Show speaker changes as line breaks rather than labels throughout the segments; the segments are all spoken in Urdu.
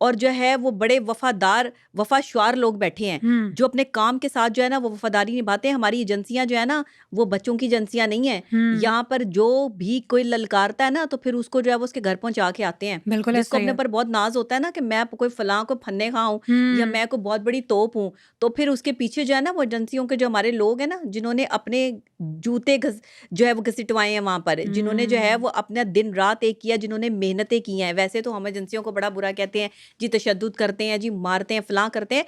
اور جو ہے وہ بڑے وفاشوار لوگ بیٹھے ہیں جو اپنے کام کے ساتھ جو ہے نا وہ وفاداری نبھاتے ہیں. ہماری ایجنسیاں جو ہے نا وہ بچوں کی ایجنسیاں نہیں ہیں. یہاں پر جو بھی کوئی للکارتا ہے نا تو پھر اس کو جو ہے وہ اس کے گھر پہنچا کے آتے ہیں.
بالکل
جس کو اپنے پر بہت ناز ہوتا ہے نا کہ میں کوئی فلاں کو پھنے کھا ہوں یا میں کوئی بہت بڑی توپ ہوں, تو پھر اس کے پیچھے جو ہے نا وہ ایجنسیوں کے جو ہمارے لوگ ہیں نا جنہوں نے اپنے جوتے جو ہے وہ گھسٹوائے ہیں وہاں پر, جنہوں نے جو ہے وہ اپنا دن رات ایک کیا, جنہوں نے محنتیں کی ہیں. ویسے تو ہم ایجنسیوں کو بڑا برا کہتے ہیں جی, تشدد کرتے ہیں جی, مارتے ہیں, فلاں کرتے ہیں.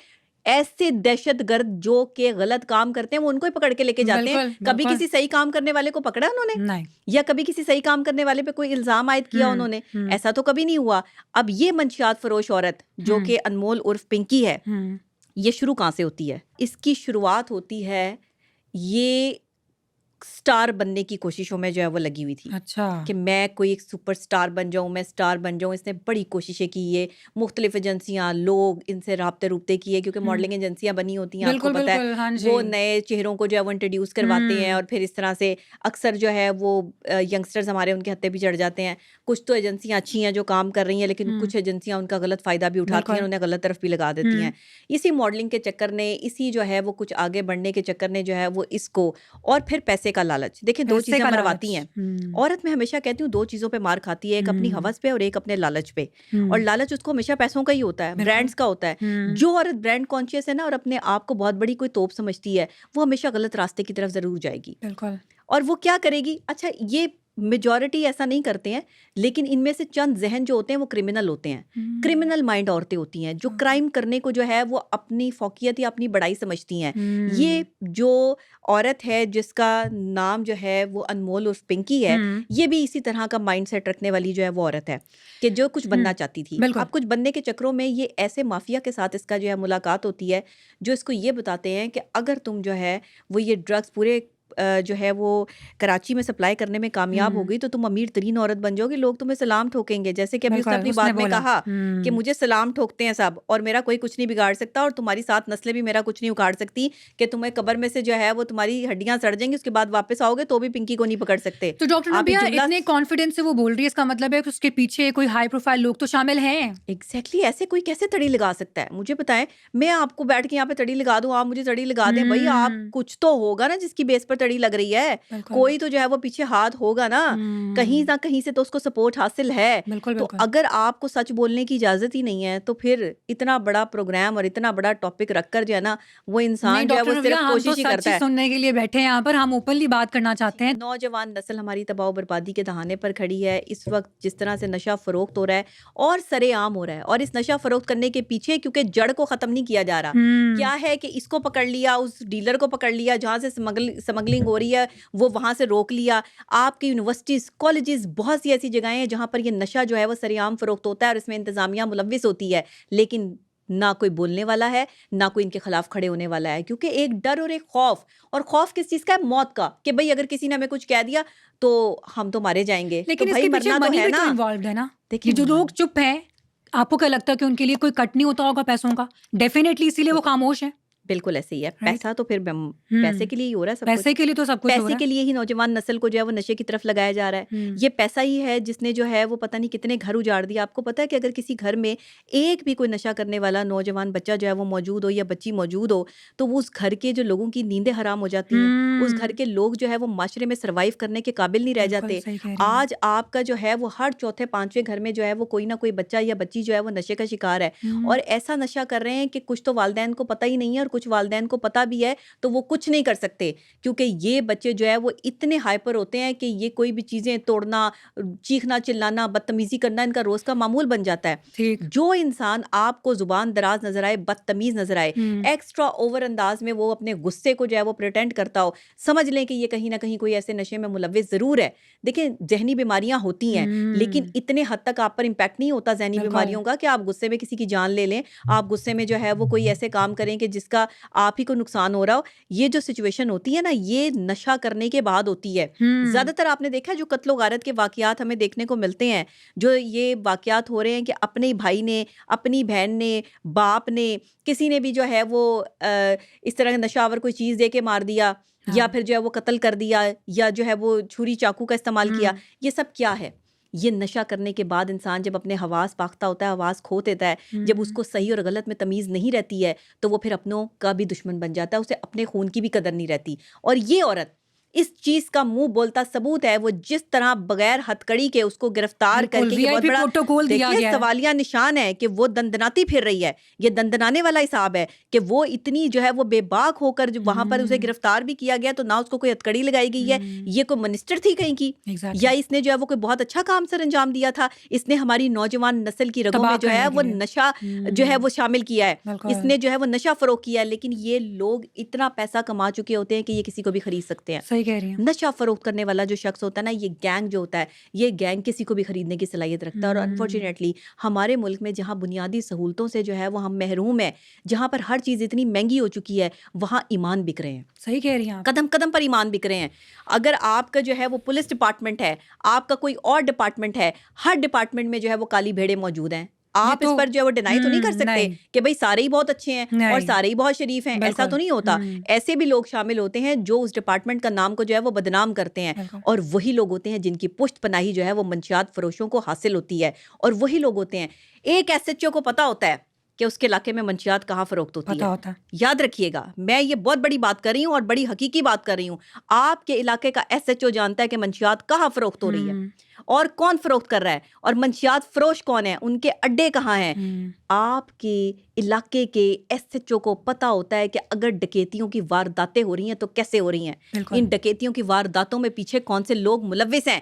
ایسے دہشت گرد جو کہ غلط کام کرتے ہیں وہ ان کو ہی پکڑ کے لے کے جاتے ہیں. کبھی کسی صحیح کام کرنے والے کو پکڑا انہوں نے, یا کبھی کسی صحیح کام کرنے والے پہ کوئی الزام عائد کیا انہوں نے؟ ایسا تو کبھی نہیں ہوا. اب یہ منشیات فروش عورت جو کہ انمول عرف پنکی ہے, یہ شروع کہاں سے ہوتی ہے؟ اس کی شروعات ہوتی ہے یہ سٹار بننے کی کوششوں میں جو ہے وہ لگی ہوئی تھی.
اچھا,
کہ میں کوئی ایک سپر سٹار بن جاؤں, میں سٹار بن جاؤں. اس نے بڑی کوششیں کی ہے, مختلف ایجنسیاں, لوگ ان سے رابطے کیے, کیونکہ ماڈلنگ ایجنسیاں بنی ہوتی ہیں, آپ کو پتہ ہے وہ نئے چہروں کو جو ہے وہ انٹروڈیوس کرواتے ہیں, اور پھر اس طرح سے اکثر جو ہے وہ ینگسٹرز ہمارے ان کے ہتھے بھی چڑھ جاتے ہیں. کچھ تو ایجنسیاں اچھی ہیں جو کام کر رہی ہیں, لیکن کچھ ایجنسیاں ان کا غلط فائدہ بھی اٹھاتی ہیں, انہیں غلط طرف بھی لگا دیتی ہیں. اسی ماڈلنگ کے چکر نے, اسی جو ہے وہ کچھ آگے بڑھنے کے چکر نے جو ہے وہ اس کو, اور پھر پیسے کا لالچ. دیکھیں دو چیزیں مرواتی ہیں عورت. میں ہمیشہ کہتی ہوں دو چیزوں پہ مار کھاتی ہے, ایک اپنی ہوس پہ اور ایک اپنے لالچ پہ. اور لالچ اس کو ہمیشہ پیسوں کا ہی ہوتا ہے, برانڈز کا ہوتا ہے. جو عورت برانڈ کانشیس ہے نا اور اپنے آپ کو بہت بڑی کوئی توپ سمجھتی ہے, وہ ہمیشہ غلط راستے کی طرف ضرور جائے گی. اور وہ کیا کرے گی؟ اچھا, یہ میجورٹی ایسا نہیں کرتے ہیں, لیکن ان میں سے چند ذہن جو ہوتے ہیں وہ کرمنل ہوتے ہیں. کرمنل مائنڈ عورتیں ہوتی ہیں جو کرائم کرنے کو جو ہے وہ اپنی فوقیت یا اپنی بڑائی سمجھتی ہیں. یہ جو عورت ہے جس کا نام جو ہے وہ انمول عرف پنکی ہے, یہ بھی اسی طرح کا مائنڈ سیٹ رکھنے والی جو ہے وہ عورت ہے کہ جو کچھ بننا چاہتی تھی. اب کچھ بننے کے چکروں میں یہ ایسے مافیا کے ساتھ اس کا جو ہے ملاقات ہوتی ہے جو اس کو یہ بتاتے ہیں کہ اگر تم جو ہے وہ یہ ڈرگس پورے جو ہے وہ کراچی میں سپلائی کرنے میں کامیاب ہو گئی تو تم امیر ترین عورت بن جاؤ گی, لوگ تمہیں سلام ٹھوکیں گے. جیسے کہ ابھی اس نے اپنی بات میں کہا کہ مجھے سلام ٹھوکتے ہیں سب اور میرا کوئی کچھ نہیں بگاڑ سکتا, اور تمہاری سات نسلیں بھی میرا کچھ نہیں اکھاڑ سکتی, کہ تمہیں قبر میں سے جو ہے وہ تمہاری ہڈیاں سڑ جائیں گی, اس کے بعد واپس آؤ گے تو بھی پنکی کو نہیں پکڑ سکتے.
تو ڈاکٹر نبیہ اتنے کانفیڈنس سے وہ بول رہی ہے, اس کا مطلب ہے کہ اس کے پیچھے کوئی ہائی پروفائل لوگ تو شامل ہیں.
ایگزیکٹلی, ایسے کوئی کیسے تڑی لگا سکتا ہے؟ مجھے بتائیں, میں آپ کو بیٹھ کے یہاں پہ تڑی لگا دوں, آپ مجھے تڑی لگا دیں, بھائی آپ کچھ تو ہوگا نا جس کی بیس پر تڑی لگ رہی ہے, کوئی تو جو ہے وہ پیچھے ہاتھ ہوگا نا, کہیں نہ کہیں سے تو اس کو سپورٹ حاصل ہے. تو اگر آپ کو سچ بولنے کی اجازت ہی نہیں ہے تو پھر اتنا بڑا پروگرام اور اتنا بڑا ٹاپک رکھ کر جو ہے نا وہ انسان جو ہے وہ صرف کوشش ہی کرتا ہے.
سننے کے لیے بیٹھے ہیں یہاں پر, ہم اوپنلی بات کرنا چاہتے ہیں.
نوجوان نسل ہماری تباہ و بربادی کے دہانے پر کھڑی ہے اس وقت. جس طرح سے نشہ فروخت ہو رہا ہے اور سرے عام ہو رہا ہے, اور اس نشہ فروخت کرنے کے پیچھے کیونکہ جڑ کو ختم نہیں کیا جا رہا, کیا ہے کہ اس کو پکڑ لیا, اس ڈیلر کو پکڑ لیا, جہاں سے سمگلنگ ہو رہی ہے وہ وہاں سے روک لیا. آپ کی یونیورسٹیز, کالجز, بہت سی ایسی جگہیں ہیں جہاں پر یہ نشہ جو ہے وہ سرے عام فروخت ہوتا ہے, اور اس میں انتظامیہ ملوث ہوتی ہے, لیکن نہ کوئی بولنے والا ہے, نہ کوئی ان کے خلاف کھڑے ہونے والا ہے. کیونکہ ایک ڈر اور ایک خوف, اور خوف کس چیز کا ہے؟ موت کا, کہ بھئی اگر کسی نے ہمیں کچھ کہہ دیا تو ہم تو مارے جائیں گے.
لیکن اس کے پیچھے منی بھی تو انوالوڈ ہے نا. دیکھیے جو لوگ چپ ہیں, آپ کو کیا لگتا ہے کہ ان کے لیے کوئی کٹ نہیں ہوتا ہوگا پیسوں کا؟ ڈیفینیٹلی اسی لیے وہ خاموش ہیں.
بالکل ایسے ہی ہے. پیسہ تو پھر پیسے کے لیے ہی ہو رہا ہے,
پیسے کے لیے تو سب کچھ ہو رہا ہے.
پیسے کے لیے ہی نوجوان نسل کو جو ہے وہ نشے کی طرف لگایا جا رہا ہے. یہ پیسہ ہی ہے جس نے جو ہے وہ پتہ نہیں کتنے گھر اجاڑ دیا. آپ کو پتہ ہے کہ اگر کسی گھر میں ایک بھی کوئی نشہ کرنے والا نوجوان بچہ جو ہے وہ موجود ہو یا بچی موجود ہو, تو وہ اس گھر کے جو لوگوں کی نیندیں حرام ہو جاتی ہیں, اس گھر کے لوگ جو ہے وہ معاشرے میں سروائیو کرنے کے قابل نہیں رہ جاتے. آج آپ کا جو ہے وہ ہر چوتھے پانچویں گھر میں جو ہے وہ کوئی نہ کوئی بچہ یا بچی جو ہے وہ نشے کا شکار ہے, اور ایسا نشہ کر رہے ہیں کہ کچھ تو والدین کو پتہ ہی نہیں ہے, اور کچھ والدین کو بھی ہے تو وہ کچھ نہیں کر سکتے, کیونکہ یہ بچے جو ہے وہ اتنے ہائپر ہوتے ہیں کہ یہ کوئی بھی چیزیں توڑنا, چیخنا, چلانا, بدتمیزی کرنا ان کا روز کا معمول بن جاتا ہے. جو انسان آپ کو زبان دراز نظر آئے, بدتمیز نظر آئے, ایکسٹرا اوور انداز میں وہ اپنے غصے کو جو ہے وہ پریٹینڈ کرتا ہو, سمجھ لیں کہ یہ کہیں نہ کہیں کوئی ایسے نشے میں ملوث ضرور ہے. دیکھیں ذہنی بیماریاں ہوتی ہیں, لیکن اتنے حد تک آپ پر امپیکٹ نہیں ہوتا ذہنی بیماریوں کا کہ آپ غصے میں کسی کی جان لے لیں, آپ غصے میں جو ہے وہ کوئی ایسے کام کریں کہ جس کا آپ ہی کو نقصان ہو رہا ہو. یہ جو سچویشن ہوتی ہے نا, یہ نشہ کرنے کے بعد ہوتی ہے. زیادہ تر آپ نے دیکھا جو قتل و غارت کے واقعات ہمیں دیکھنے کو ملتے ہیں, جو یہ واقعات ہو رہے ہیں کہ اپنے بھائی نے, اپنی بہن نے, باپ نے, کسی نے بھی جو ہے وہ اس طرح نشہ آور کوئی چیز دے کے مار دیا, یا پھر جو ہے وہ قتل کر دیا, یا جو ہے وہ چھری چاقو کا استعمال کیا. یہ سب کیا ہے؟ یہ نشہ کرنے کے بعد انسان جب اپنے حواس باختہ ہوتا ہے, حواس کھو دیتا ہے, جب اس کو صحیح اور غلط میں تمیز نہیں رہتی ہے تو وہ پھر اپنوں کا بھی دشمن بن جاتا ہے, اسے اپنے خون کی بھی قدر نہیں رہتی. اور یہ عورت اس چیز کا منہ بولتا ثبوت ہے, وہ جس طرح بغیر ہتھکڑی کے اس کو گرفتار کر کے, یہ بہت بڑا
پروٹوکول دیا
دیکھیے
گیا ہے.
سوالیہ نشان ہے کہ وہ دندناتی پھر رہی ہے, یہ دندنانے والا حساب ہے کہ وہ اتنی جو ہے وہ بے باک ہو کر وہاں پر اسے گرفتار بھی کیا گیا, تو نہ اس کو کوئی ہتھکڑی لگائی گئی ہے, یہ کوئی منسٹر تھی کہیں کی, یا اس نے جو ہے وہ کوئی بہت اچھا کام سر انجام دیا تھا, اس نے ہماری نوجوان نسل کی رگوں میں جو ہے وہ نشہ جو ہے وہ شامل کیا ہے, اس نے جو ہے وہ نشہ فروغ کیا ہے. لیکن یہ لوگ اتنا پیسہ کما چکے ہوتے ہیں کہ یہ کسی کو بھی خرید سکتے ہیں.
صحیح کہہ رہی ہیں.
نشہ فروخت کرنے والا جو شخص ہوتا ہے نا, یہ گینگ جو ہوتا ہے, یہ گینگ کسی کو بھی خریدنے کی صلاحیت رکھتا ہے. اور انفارچونیٹلی ہمارے ملک میں جہاں بنیادی سہولتوں سے جو ہے وہ ہم محروم ہیں, جہاں پر ہر چیز اتنی مہنگی ہو چکی ہے, وہاں ایمان بک رہے ہیں.
صحیح کہہ رہی ہیں,
قدم قدم پر ایمان بک رہے ہیں. اگر آپ کا جو ہے وہ پولیس ڈپارٹمنٹ ہے, آپ کا کوئی اور ڈپارٹمنٹ ہے, ہر ڈپارٹمنٹ میں جو ہے وہ کالی بھیڑیں موجود ہیں. آپ اس پر جو ہے وہ ڈینائی تو نہیں کر سکتے کہ بھئی سارے ہی بہت اچھے ہیں اور سارے ہی بہت شریف ہیں, ایسا تو نہیں ہوتا. ایسے بھی لوگ شامل ہوتے ہیں جو اس ڈپارٹمنٹ کا نام کو جو ہے وہ بدنام کرتے ہیں, اور وہی لوگ ہوتے ہیں جن کی پشت پناہی جو ہے وہ منشیات فروشوں کو حاصل ہوتی ہے. اور وہی لوگ ہوتے ہیں, ایک ایس ایچ او کو پتا ہوتا ہے کہ اس کے علاقے میں منشیات کہاں فروخت ہوتی ہے. یاد رکھیے گا, میں یہ بہت بڑی بات کر رہی ہوں اور بڑی حقیقی بات کر رہی ہوں. آپ کے علاقے کا ایس ایچ او جانتا ہے کہ منشیات کہاں فروخت ہو رہی ہے اور کون فروخت کر رہا ہے, اور منشیات فروش کون ہے, ان کے اڈے کہاں ہیں. آپ کے علاقے کے ایس ایچ او کو پتا ہوتا ہے کہ اگر ڈکیتیوں کی وارداتیں ہو رہی ہیں تو کیسے ہو رہی ہیں, ان ڈکیتیوں کی وارداتوں میں پیچھے کون سے لوگ ملوث ہیں.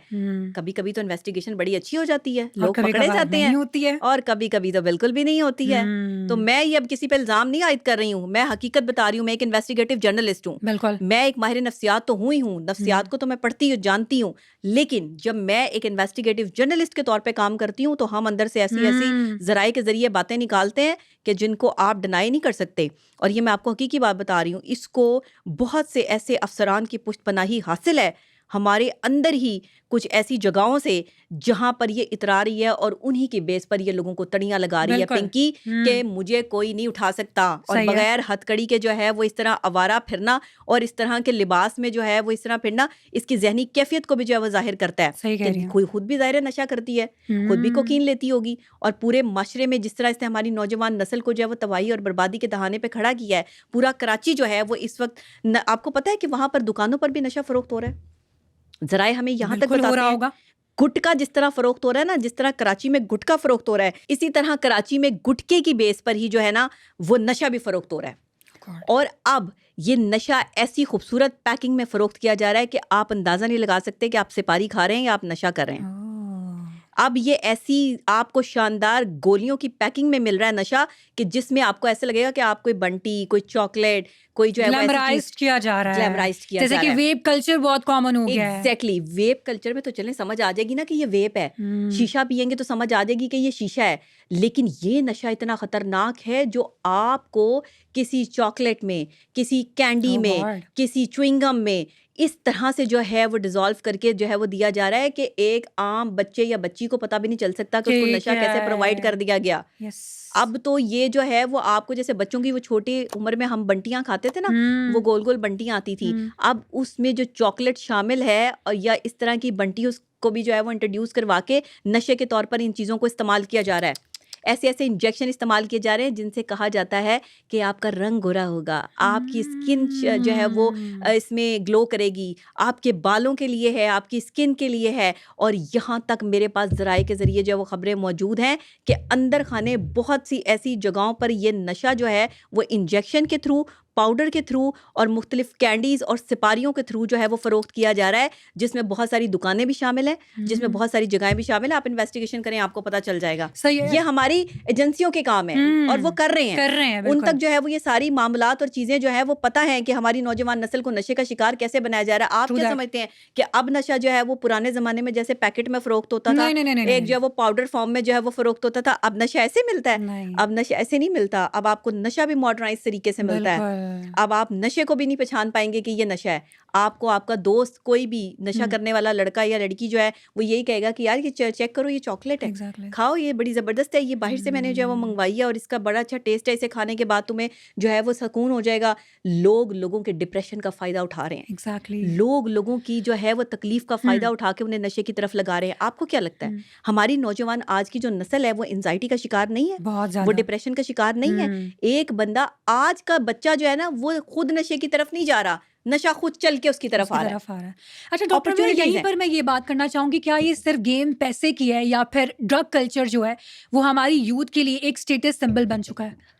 کبھی کبھی تو انویسٹیگیشن بڑی اچھی ہو جاتی ہے, لوگ پکڑے جاتے ہیں, اور کبھی کبھی تو بالکل بھی نہیں ہوتی ہے. تو میں یہ اب کسی پہ الزام نہیں عائد کر رہی ہوں, میں حقیقت بتا رہی ہوں. میں ایک انویسٹیگیٹو جرنلسٹ ہوں, میں ایک ماہر نفسیات تو ہوں ہی ہوں, نفسیات کو تو میں پڑھتی ہوں, جانتی ہوں. لیکن جب میں ایک انویسٹیگیٹو جرنلسٹ کے طور پہ کام کرتی ہوں تو ہم اندر سے ایسی ذرائع کے ذریعے باتیں نکالتے ہیں کہ جن کو آپ ڈینائی نہیں کر سکتے. اور یہ میں آپ کو حقیقی بات بتا رہی ہوں, اس کو بہت سے ایسے افسران کی پشت پناہی حاصل ہے ہمارے اندر ہی کچھ ایسی جگہوں سے جہاں پر یہ اترا رہی ہے, اور انہی کے بیس پر یہ لوگوں کو تڑیاں لگا رہی ہے پنکی کہ مجھے کوئی نہیں اٹھا سکتا. اور بغیر ہتھکڑی کے جو ہے وہ اس طرح آوارہ پھرنا اور اس طرح کے لباس میں جو ہے وہ اس طرح پھرنا, اس کی ذہنی کیفیت کو بھی جو ہے وہ ظاہر کرتا ہے کہ کوئی خود بھی ظاہر نشہ کرتی ہے, خود بھی کوکین لیتی ہوگی, اور پورے معاشرے میں جس طرح اس نے ہماری نوجوان نسل کو جو ہے وہ تباہی اور بربادی کے دہانے پہ کھڑا کیا ہے. پورا کراچی جو ہے وہ اس وقت, آپ کو پتا ہے کہ وہاں پر دکانوں پر بھی نشہ فروخت ہو رہا ہے. ذرائع ہمیں یہاں تک بتاتے ہیں, گٹکا جس طرح فروخت ہو رہا ہے نا, جس طرح کراچی میں گٹکا فروخت ہو رہا ہے, اسی طرح کراچی میں گٹکے کی بیس پر ہی جو ہے نا وہ نشہ بھی فروخت ہو رہا ہے. اور اب یہ نشہ ایسی خوبصورت پیکنگ میں فروخت کیا جا رہا ہے کہ آپ اندازہ نہیں لگا سکتے کہ آپ سپاری کھا رہے ہیں یا آپ نشہ کر رہے ہیں. اب یہ ایسی آپ کو شاندار گولیوں کی پیکنگ میں مل رہا ہے نشہ کہ جس میں آپ کو ایسے لگے گا کہ آپ کوئی بنٹی, کوئی چاکلیٹ, کوئی جو ہے
گلیمرائزڈ کیا جا رہا ہے, جیسے کہ ویپ کلچر بہت کامن ہو گیا ہے.
ایگزیکٹلی, ویپ کلچر میں تو چلیں سمجھ آ جائے گی نا کہ یہ ویپ ہے, شیشہ پیئیں گے تو سمجھ آ جائے گی کہ یہ شیشہ ہے. لیکن یہ نشہ اتنا خطرناک ہے جو آپ کو کسی چاکلیٹ میں, کسی کینڈی میں, کسی چوئنگم میں اس طرح سے جو ہے وہ ڈیزالو کر کے جو ہے وہ دیا جا رہا ہے کہ ایک عام بچے یا بچی کو پتہ بھی نہیں چل سکتا کہ اس کو نشہ کیسے پرووائڈ کر دیا گیا. اب تو یہ جو ہے وہ آپ کو, جیسے بچوں کی وہ چھوٹی عمر میں ہم بنٹیاں کھاتے تھے نا, وہ گول گول بنٹیاں آتی تھی, اب اس میں جو چاکلیٹ شامل ہے یا اس طرح کی بنٹی اس کو بھی جو ہے وہ انٹروڈیوس کروا کے نشے کے طور پر ان چیزوں کو استعمال کیا جا رہا ہے. ایسے ایسے انجیکشن استعمال کیے جا رہے ہیں جن سے کہا جاتا ہے کہ آپ کا رنگ گورا ہوگا, آپ کی اسکن جو ہے وہ اس میں گلو کرے گی, آپ کے بالوں کے لیے ہے, آپ کی اسکن کے لیے ہے. اور یہاں تک میرے پاس ذرائع کے ذریعے جو ہے وہ خبریں موجود ہیں کہ اندر خانے بہت سی ایسی جگہوں پر یہ نشہ جو ہے وہ انجیکشن کے تھرو, پاؤڈر کے تھرو اور مختلف کینڈیز اور سپاریوں کے تھرو جو ہے وہ فروخت کیا جا رہا ہے, جس میں بہت ساری دکانیں بھی شامل ہیں, جس میں بہت ساری جگہیں بھی شامل ہیں. آپ انویسٹیگیشن کریں, آپ کو پتہ چل جائے گا. یہ ہماری ایجنسیوں کے کام ہے اور وہ کر رہے ہیں. ان تک جو ہے وہ یہ ساری معاملات اور چیزیں جو ہے وہ پتہ ہیں کہ ہماری نوجوان نسل کو نشے کا شکار کیسے بنایا جا رہا ہے. آپ کیا سمجھتے ہیں کہ اب نشہ جو ہے وہ پرانے زمانے میں جیسے پیکٹ میں فروخت ہوتا تھا, ایک جو ہے وہ پاؤڈر فارم میں جو ہے وہ فروخت ہوتا تھا, اب نشہ ایسے ملتا ہے؟ اب نشہ ایسے نہیں ملتا. اب آپ کو نشہ بھی ماڈرنائز طریقے سے ملتا ہے. اب آپ نشے کو بھی نہیں پہچان پائیں گے کہ یہ نشہ ہے. آپ کو آپ کا دوست کوئی بھی نشہ کرنے والا لڑکا یا لڑکی جو ہے وہ یہی کہے گا کہ یار یہ چیک کرو یہ چاکلیٹ ہے,
Exactly.
کھاؤ یہ بڑی زبردست ہے, یہ باہر سے میں نے جو ہے وہ منگوائی ہے اور اس کا بڑا اچھا ٹیسٹ ہے, اسے کھانے کے بعد تمہیں جو ہے وہ سکون ہو جائے گا. لوگوں کے ڈپریشن کا فائدہ اٹھا رہے ہیں,
Exactly.
لوگوں کی جو ہے وہ تکلیف کا فائدہ اٹھا کے انہیں نشے کی طرف لگا رہے ہیں. آپ کو کیا لگتا ہے ہماری نوجوان آج کی جو نسل ہے وہ انزائٹی کا شکار نہیں ہے,
بہت زیادہ
وہ ڈپریشن کا شکار نہیں ہے؟ ایک بندہ آج کا بچہ جو ہے نا وہ خود نشے کی طرف نہیں جا رہا, نشہ خود چل کے اس کی طرف آ رہا ہے.
اچھا ڈاکٹر
Opportunities
یہیں
ہیں.
پر میں یہ بات کرنا چاہوں گی, کیا یہ صرف گیم پیسے کی ہے یا پھر ڈرگ کلچر جو ہے وہ ہماری یوتھ کے لیے ایک اسٹیٹس سمبل بن چکا ہے؟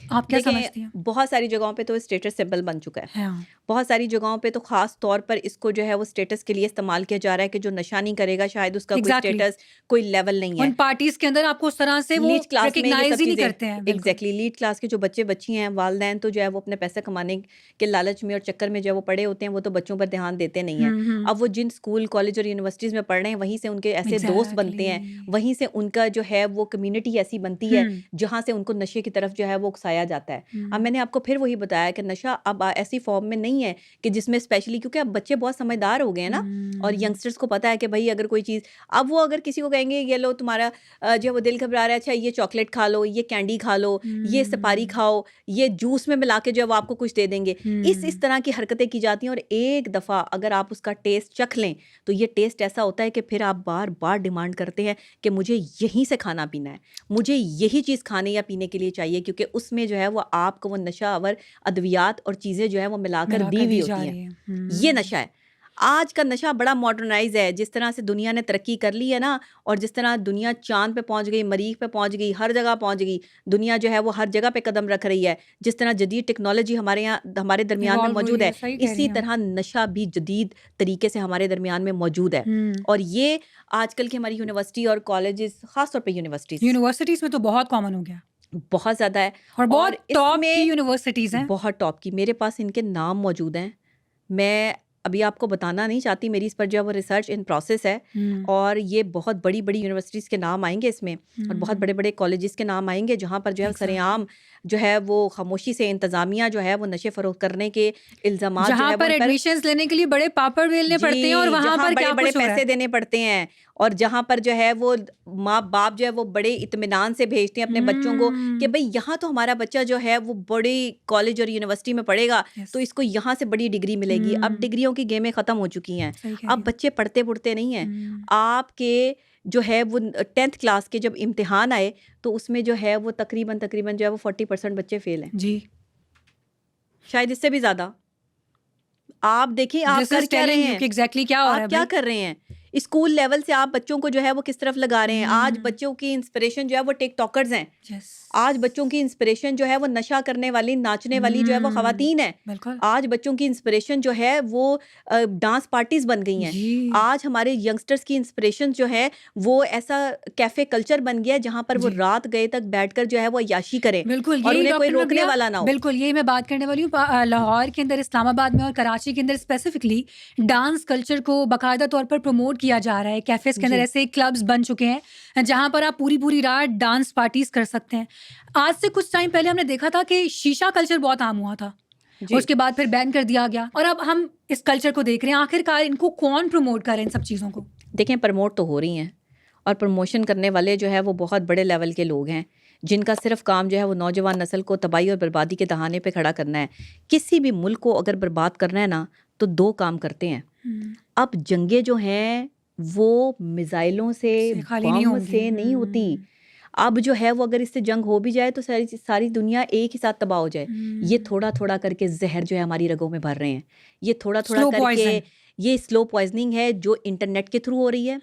آپ کیا سمجھتی ہیں؟
بہت ساری جگہوں پہ تو اسٹیٹس سمبل بن چکا ہے,
ہاں
بہت ساری جگہوں پہ تو خاص طور پر اس کو جو ہے وہ اسٹیٹس کے لیے استعمال کیا جا رہا ہے کہ جو نشہ نہیں کرے گا شاید اس کا کوئی
Exactly.
اسٹیٹس کوئی لیول نہیں ہے.
ان پارٹیز کے اندر آپ کو اس طرح سے وہ
لیڈ کلاس میں یہ
ریکگنائز
سب
ہی نہیں
چیزیں
کرتے ہیں.
ایگزیکٹلی لیڈ کلاس کے جو بچے بچی ہیں, والدین تو جو ہے وہ اپنے پیسے کمانے کے لالچ میں اور چکر میں جو ہے وہ پڑے ہوتے ہیں, وہ تو بچوں پر دھیان دیتے نہیں ہیں. اب وہ جن اسکول کالج اور یونیورسٹیز میں پڑھ رہے ہیں وہیں سے ان کے ایسے دوست بنتے ہیں, وہیں سے ان کا جو ہے وہ کمیونٹی ایسی بنتی ہے جہاں سے ان کو نشے کی طرف جو ہے وہ اکسایا جاتا ہے. اب میں نے آپ کو پھر وہی بتایا کہ نشہ اب ایسی فارم میں نہیں ہے کہ جس میں اسپیشلی, کیونکہ اب بچے بہت سمجھدار ہو گئے ہیں نا, اور ینگسٹرس کو پتا ہے کہ بھائی اگر کوئی چیز, اب وہ اگر کسی کو کہیں گے یہ لو تمہارا جو وہ دل گھبرا رہا ہے, اچھا یہ چاکلیٹ کھا لو, یہ کینڈی کھا لو, یہ سپاری کھاؤ, یہ جوس میں ملا کے جو ہے وہ آپ کو کچھ دے دیں گے. اس طرح کی حرکتیں کی جاتی ہیں, اور ایک دفعہ اگر آپ اس کا ٹیسٹ چکھ لیں تو یہ ٹیسٹ ایسا ہوتا ہے کہ پھر آپ بار بار ڈیمانڈ کرتے ہیں کہ مجھے یہیں سے کھانا پینا ہے, مجھے یہی چیز کھانے یا پینے کے لیے چاہیے, کیونکہ اس میں جو ہے وہ آپ کو وہ نشہ آور ادویات اور چیزیں جو ہے وہ ملا کر دی ہوئی ہوتی ہیں. یہ نشہ ہے. آج کا نشہ بڑا ماڈرنائز ہے, جس طرح سے دنیا نے ترقی کر لی ہے نا, اور جس طرح دنیا چاند پہ پہنچ گئی, مریخ پہ پہنچ گئی, ہر جگہ پہنچ گئی, دنیا جو ہے وہ ہر جگہ پہ قدم رکھ رہی ہے, جس طرح جدید ٹیکنالوجی ہمارے یہاں ہمارے درمیان میں موجود ہے, اسی طرح نشہ بھی جدید طریقے سے ہمارے درمیان میں موجود ہے. اور یہ آج کل کی ہماری یونیورسٹی اور کالجز, خاص طور پہ
یونیورسٹیز میں تو بہت کامن ہو گیا,
بہت زیادہ ہے,
اور بہت ٹاپ کی یونیورسٹیز ہیں,
بہت ٹاپ کی. میرے پاس ان کے نام موجود ہیں, میں ابھی آپ کو بتانا نہیں چاہتی, میری اس پر جو ہے وہ ریسرچ ان پروسیس ہے, اور یہ بہت بڑی بڑی یونیورسٹیز کے نام آئیں گے اس میں, اور بہت بڑے بڑے کالجز کے نام آئیں گے جہاں پر جو ہے سر عام جو ہے وہ خاموشی سے انتظامیہ جو ہے وہ نشے فروخت کرنے کے الزامات
جہاں پر ایڈمیشنز لینے کے لیے بڑے پاپڑ بیلنے پڑتے ہیں, اور وہاں پر
بڑے بڑے پیسے دینے پڑتے ہیں, اور جہاں پر جو ہے وہ ماں باپ جو ہے وہ بڑے اطمینان سے بھیجتے ہیں اپنے بچوں کو کہ بھئی یہاں تو ہمارا بچہ جو ہے وہ بڑی کالج اور یونیورسٹی میں پڑھے گا تو اس کو یہاں سے بڑی ڈگری ملے گی. اب ڈگریوں کی گیمیں ختم ہو چکی ہیں, اب بچے پڑھتے نہیں ہیں. آپ کے جو ہے وہ 10th کلاس کے جب امتحان آئے تو اس میں جو ہے وہ تقریباً جو ہے وہ 40% بچے فیل ہیں,
جی
شاید اس سے بھی زیادہ. آپ دیکھیں آپ کر کیا رہے ہیں,
ایگزیکٹلی کیا ہو رہا ہے,
آپ کیا کر رہے ہیں. اسکول لیول سے آپ بچوں کو جو ہے وہ کس طرف لگا رہے ہیں. آج بچوں کی انسپریشن جو ہے وہ ٹک ٹاکرز ہیں, آج بچوں کی انسپریشن جو ہے وہ نشہ کرنے والی, ناچنے والی جو ہے وہ خواتین ہیں. آج بچوں کی انسپریشن جو ہے وہ ڈانس پارٹیز بن گئی ہیں. آج ہمارے ینگسٹرز کی انسپریشن جو ہے وہ ایسا کیفے کلچر بن گیا ہے جہاں پر وہ رات گئے تک بیٹھ کر جو ہے وہ عیاشی کریں, اور انہیں کوئی روکنے والا نہ ہو.
بالکل یہی میں بات کرنے والی ہوں. لاہور کے اندر, اسلام آباد میں اور کراچی کے اندر اسپیسیفکلی ڈانس کلچر کو باقاعدہ طور پر پروموٹ کیا جا رہا ہے. کیفیز کے اندر ایسے کلبز بن چکے ہیں جہاں پر آپ پوری رات ڈانس پارٹیز کر سکتے ہیں. آج سے کچھ ٹائم پہلے ہم نے دیکھا تھا کہ شیشہ کلچر بہت عام ہوا تھا, اس کے بعد پھر بین کر دیا گیا, اور اب ہم اس کلچر کو دیکھ رہے ہیں. آخر کار ان کو کون پروموٹ کر رہے ہیں ان سب چیزوں کو؟
دیکھیں پروموٹ تو ہو رہی ہیں, اور پروموشن کرنے والے جو ہے وہ بہت بڑے لیول کے لوگ ہیں جن کا صرف کام جو ہے وہ نوجوان نسل کو تباہی اور بربادی کے دہانے پہ کھڑا کرنا ہے. کسی بھی ملک کو اگر برباد کرنا ہے نا تو 2 کام کرتے ہیں. اب جنگیں جو ہیں وہ میزائلوں سے, بم سے نہیں ہوتی. اب جو ہے وہ اگر اس سے جنگ ہو بھی جائے تو ساری دنیا ایک ہی ساتھ تباہ ہو جائے. یہ تھوڑا کر کے زہر جو ہے ہماری رگوں میں بھر رہے ہیں, یہ تھوڑا کر کے یہ سلو پوائزننگ ہے جو انٹرنیٹ کے تھرو ہو رہی ہے,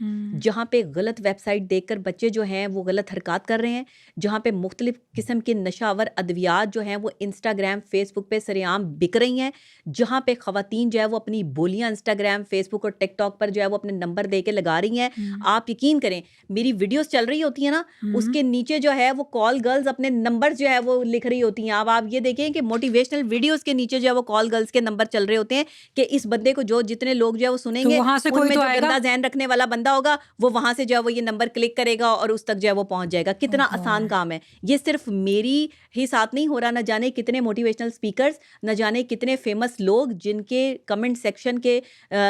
جہاں پہ غلط ویب سائٹ دیکھ کر بچے جو ہیں وہ غلط حرکات کر رہے ہیں, جہاں پہ مختلف قسم کے نشہ آور ادویات جو ہیں وہ انسٹاگرام فیس بک پہ سر عام بک رہی ہیں, جہاں پہ خواتین جو ہے وہ اپنی بولیاں انسٹاگرام فیس بک اور ٹک ٹاک پر جو ہے وہ اپنے نمبر دے کے لگا رہی ہیں. آپ یقین کریں میری ویڈیوز چل رہی ہوتی ہیں نا, اس کے نیچے جو ہے وہ کال گرلز اپنے نمبر جو ہے وہ لکھ رہی ہوتی ہیں. اب آپ یہ دیکھیں کہ موٹیویشنل ویڈیوز کے نیچے جو ہے وہ کال گرلز کے نمبر چل رہے ہوتے ہیں کہ اس بندے کو جو جتنے لوگ جو ہے وہ سنیں
تو
گے,
وہاں سے
ان
کوئی
میں
تو
جو
آئے گا.
گندا ذہن رکھنے والا بندہ ہوگا وہ وہاں سے جو ہے وہ یہ نمبر کلک کرے گا اور اس تک جو ہے وہ پہنچ جائے گا. کتنا آسان کام ہے یہ. صرف میری ہی ساتھ نہیں ہو رہا, نہ جانے کتنے موٹیویشنل اسپیکرز, نہ جانے کتنے فیمس لوگ جن کے کمنٹ سیکشن کے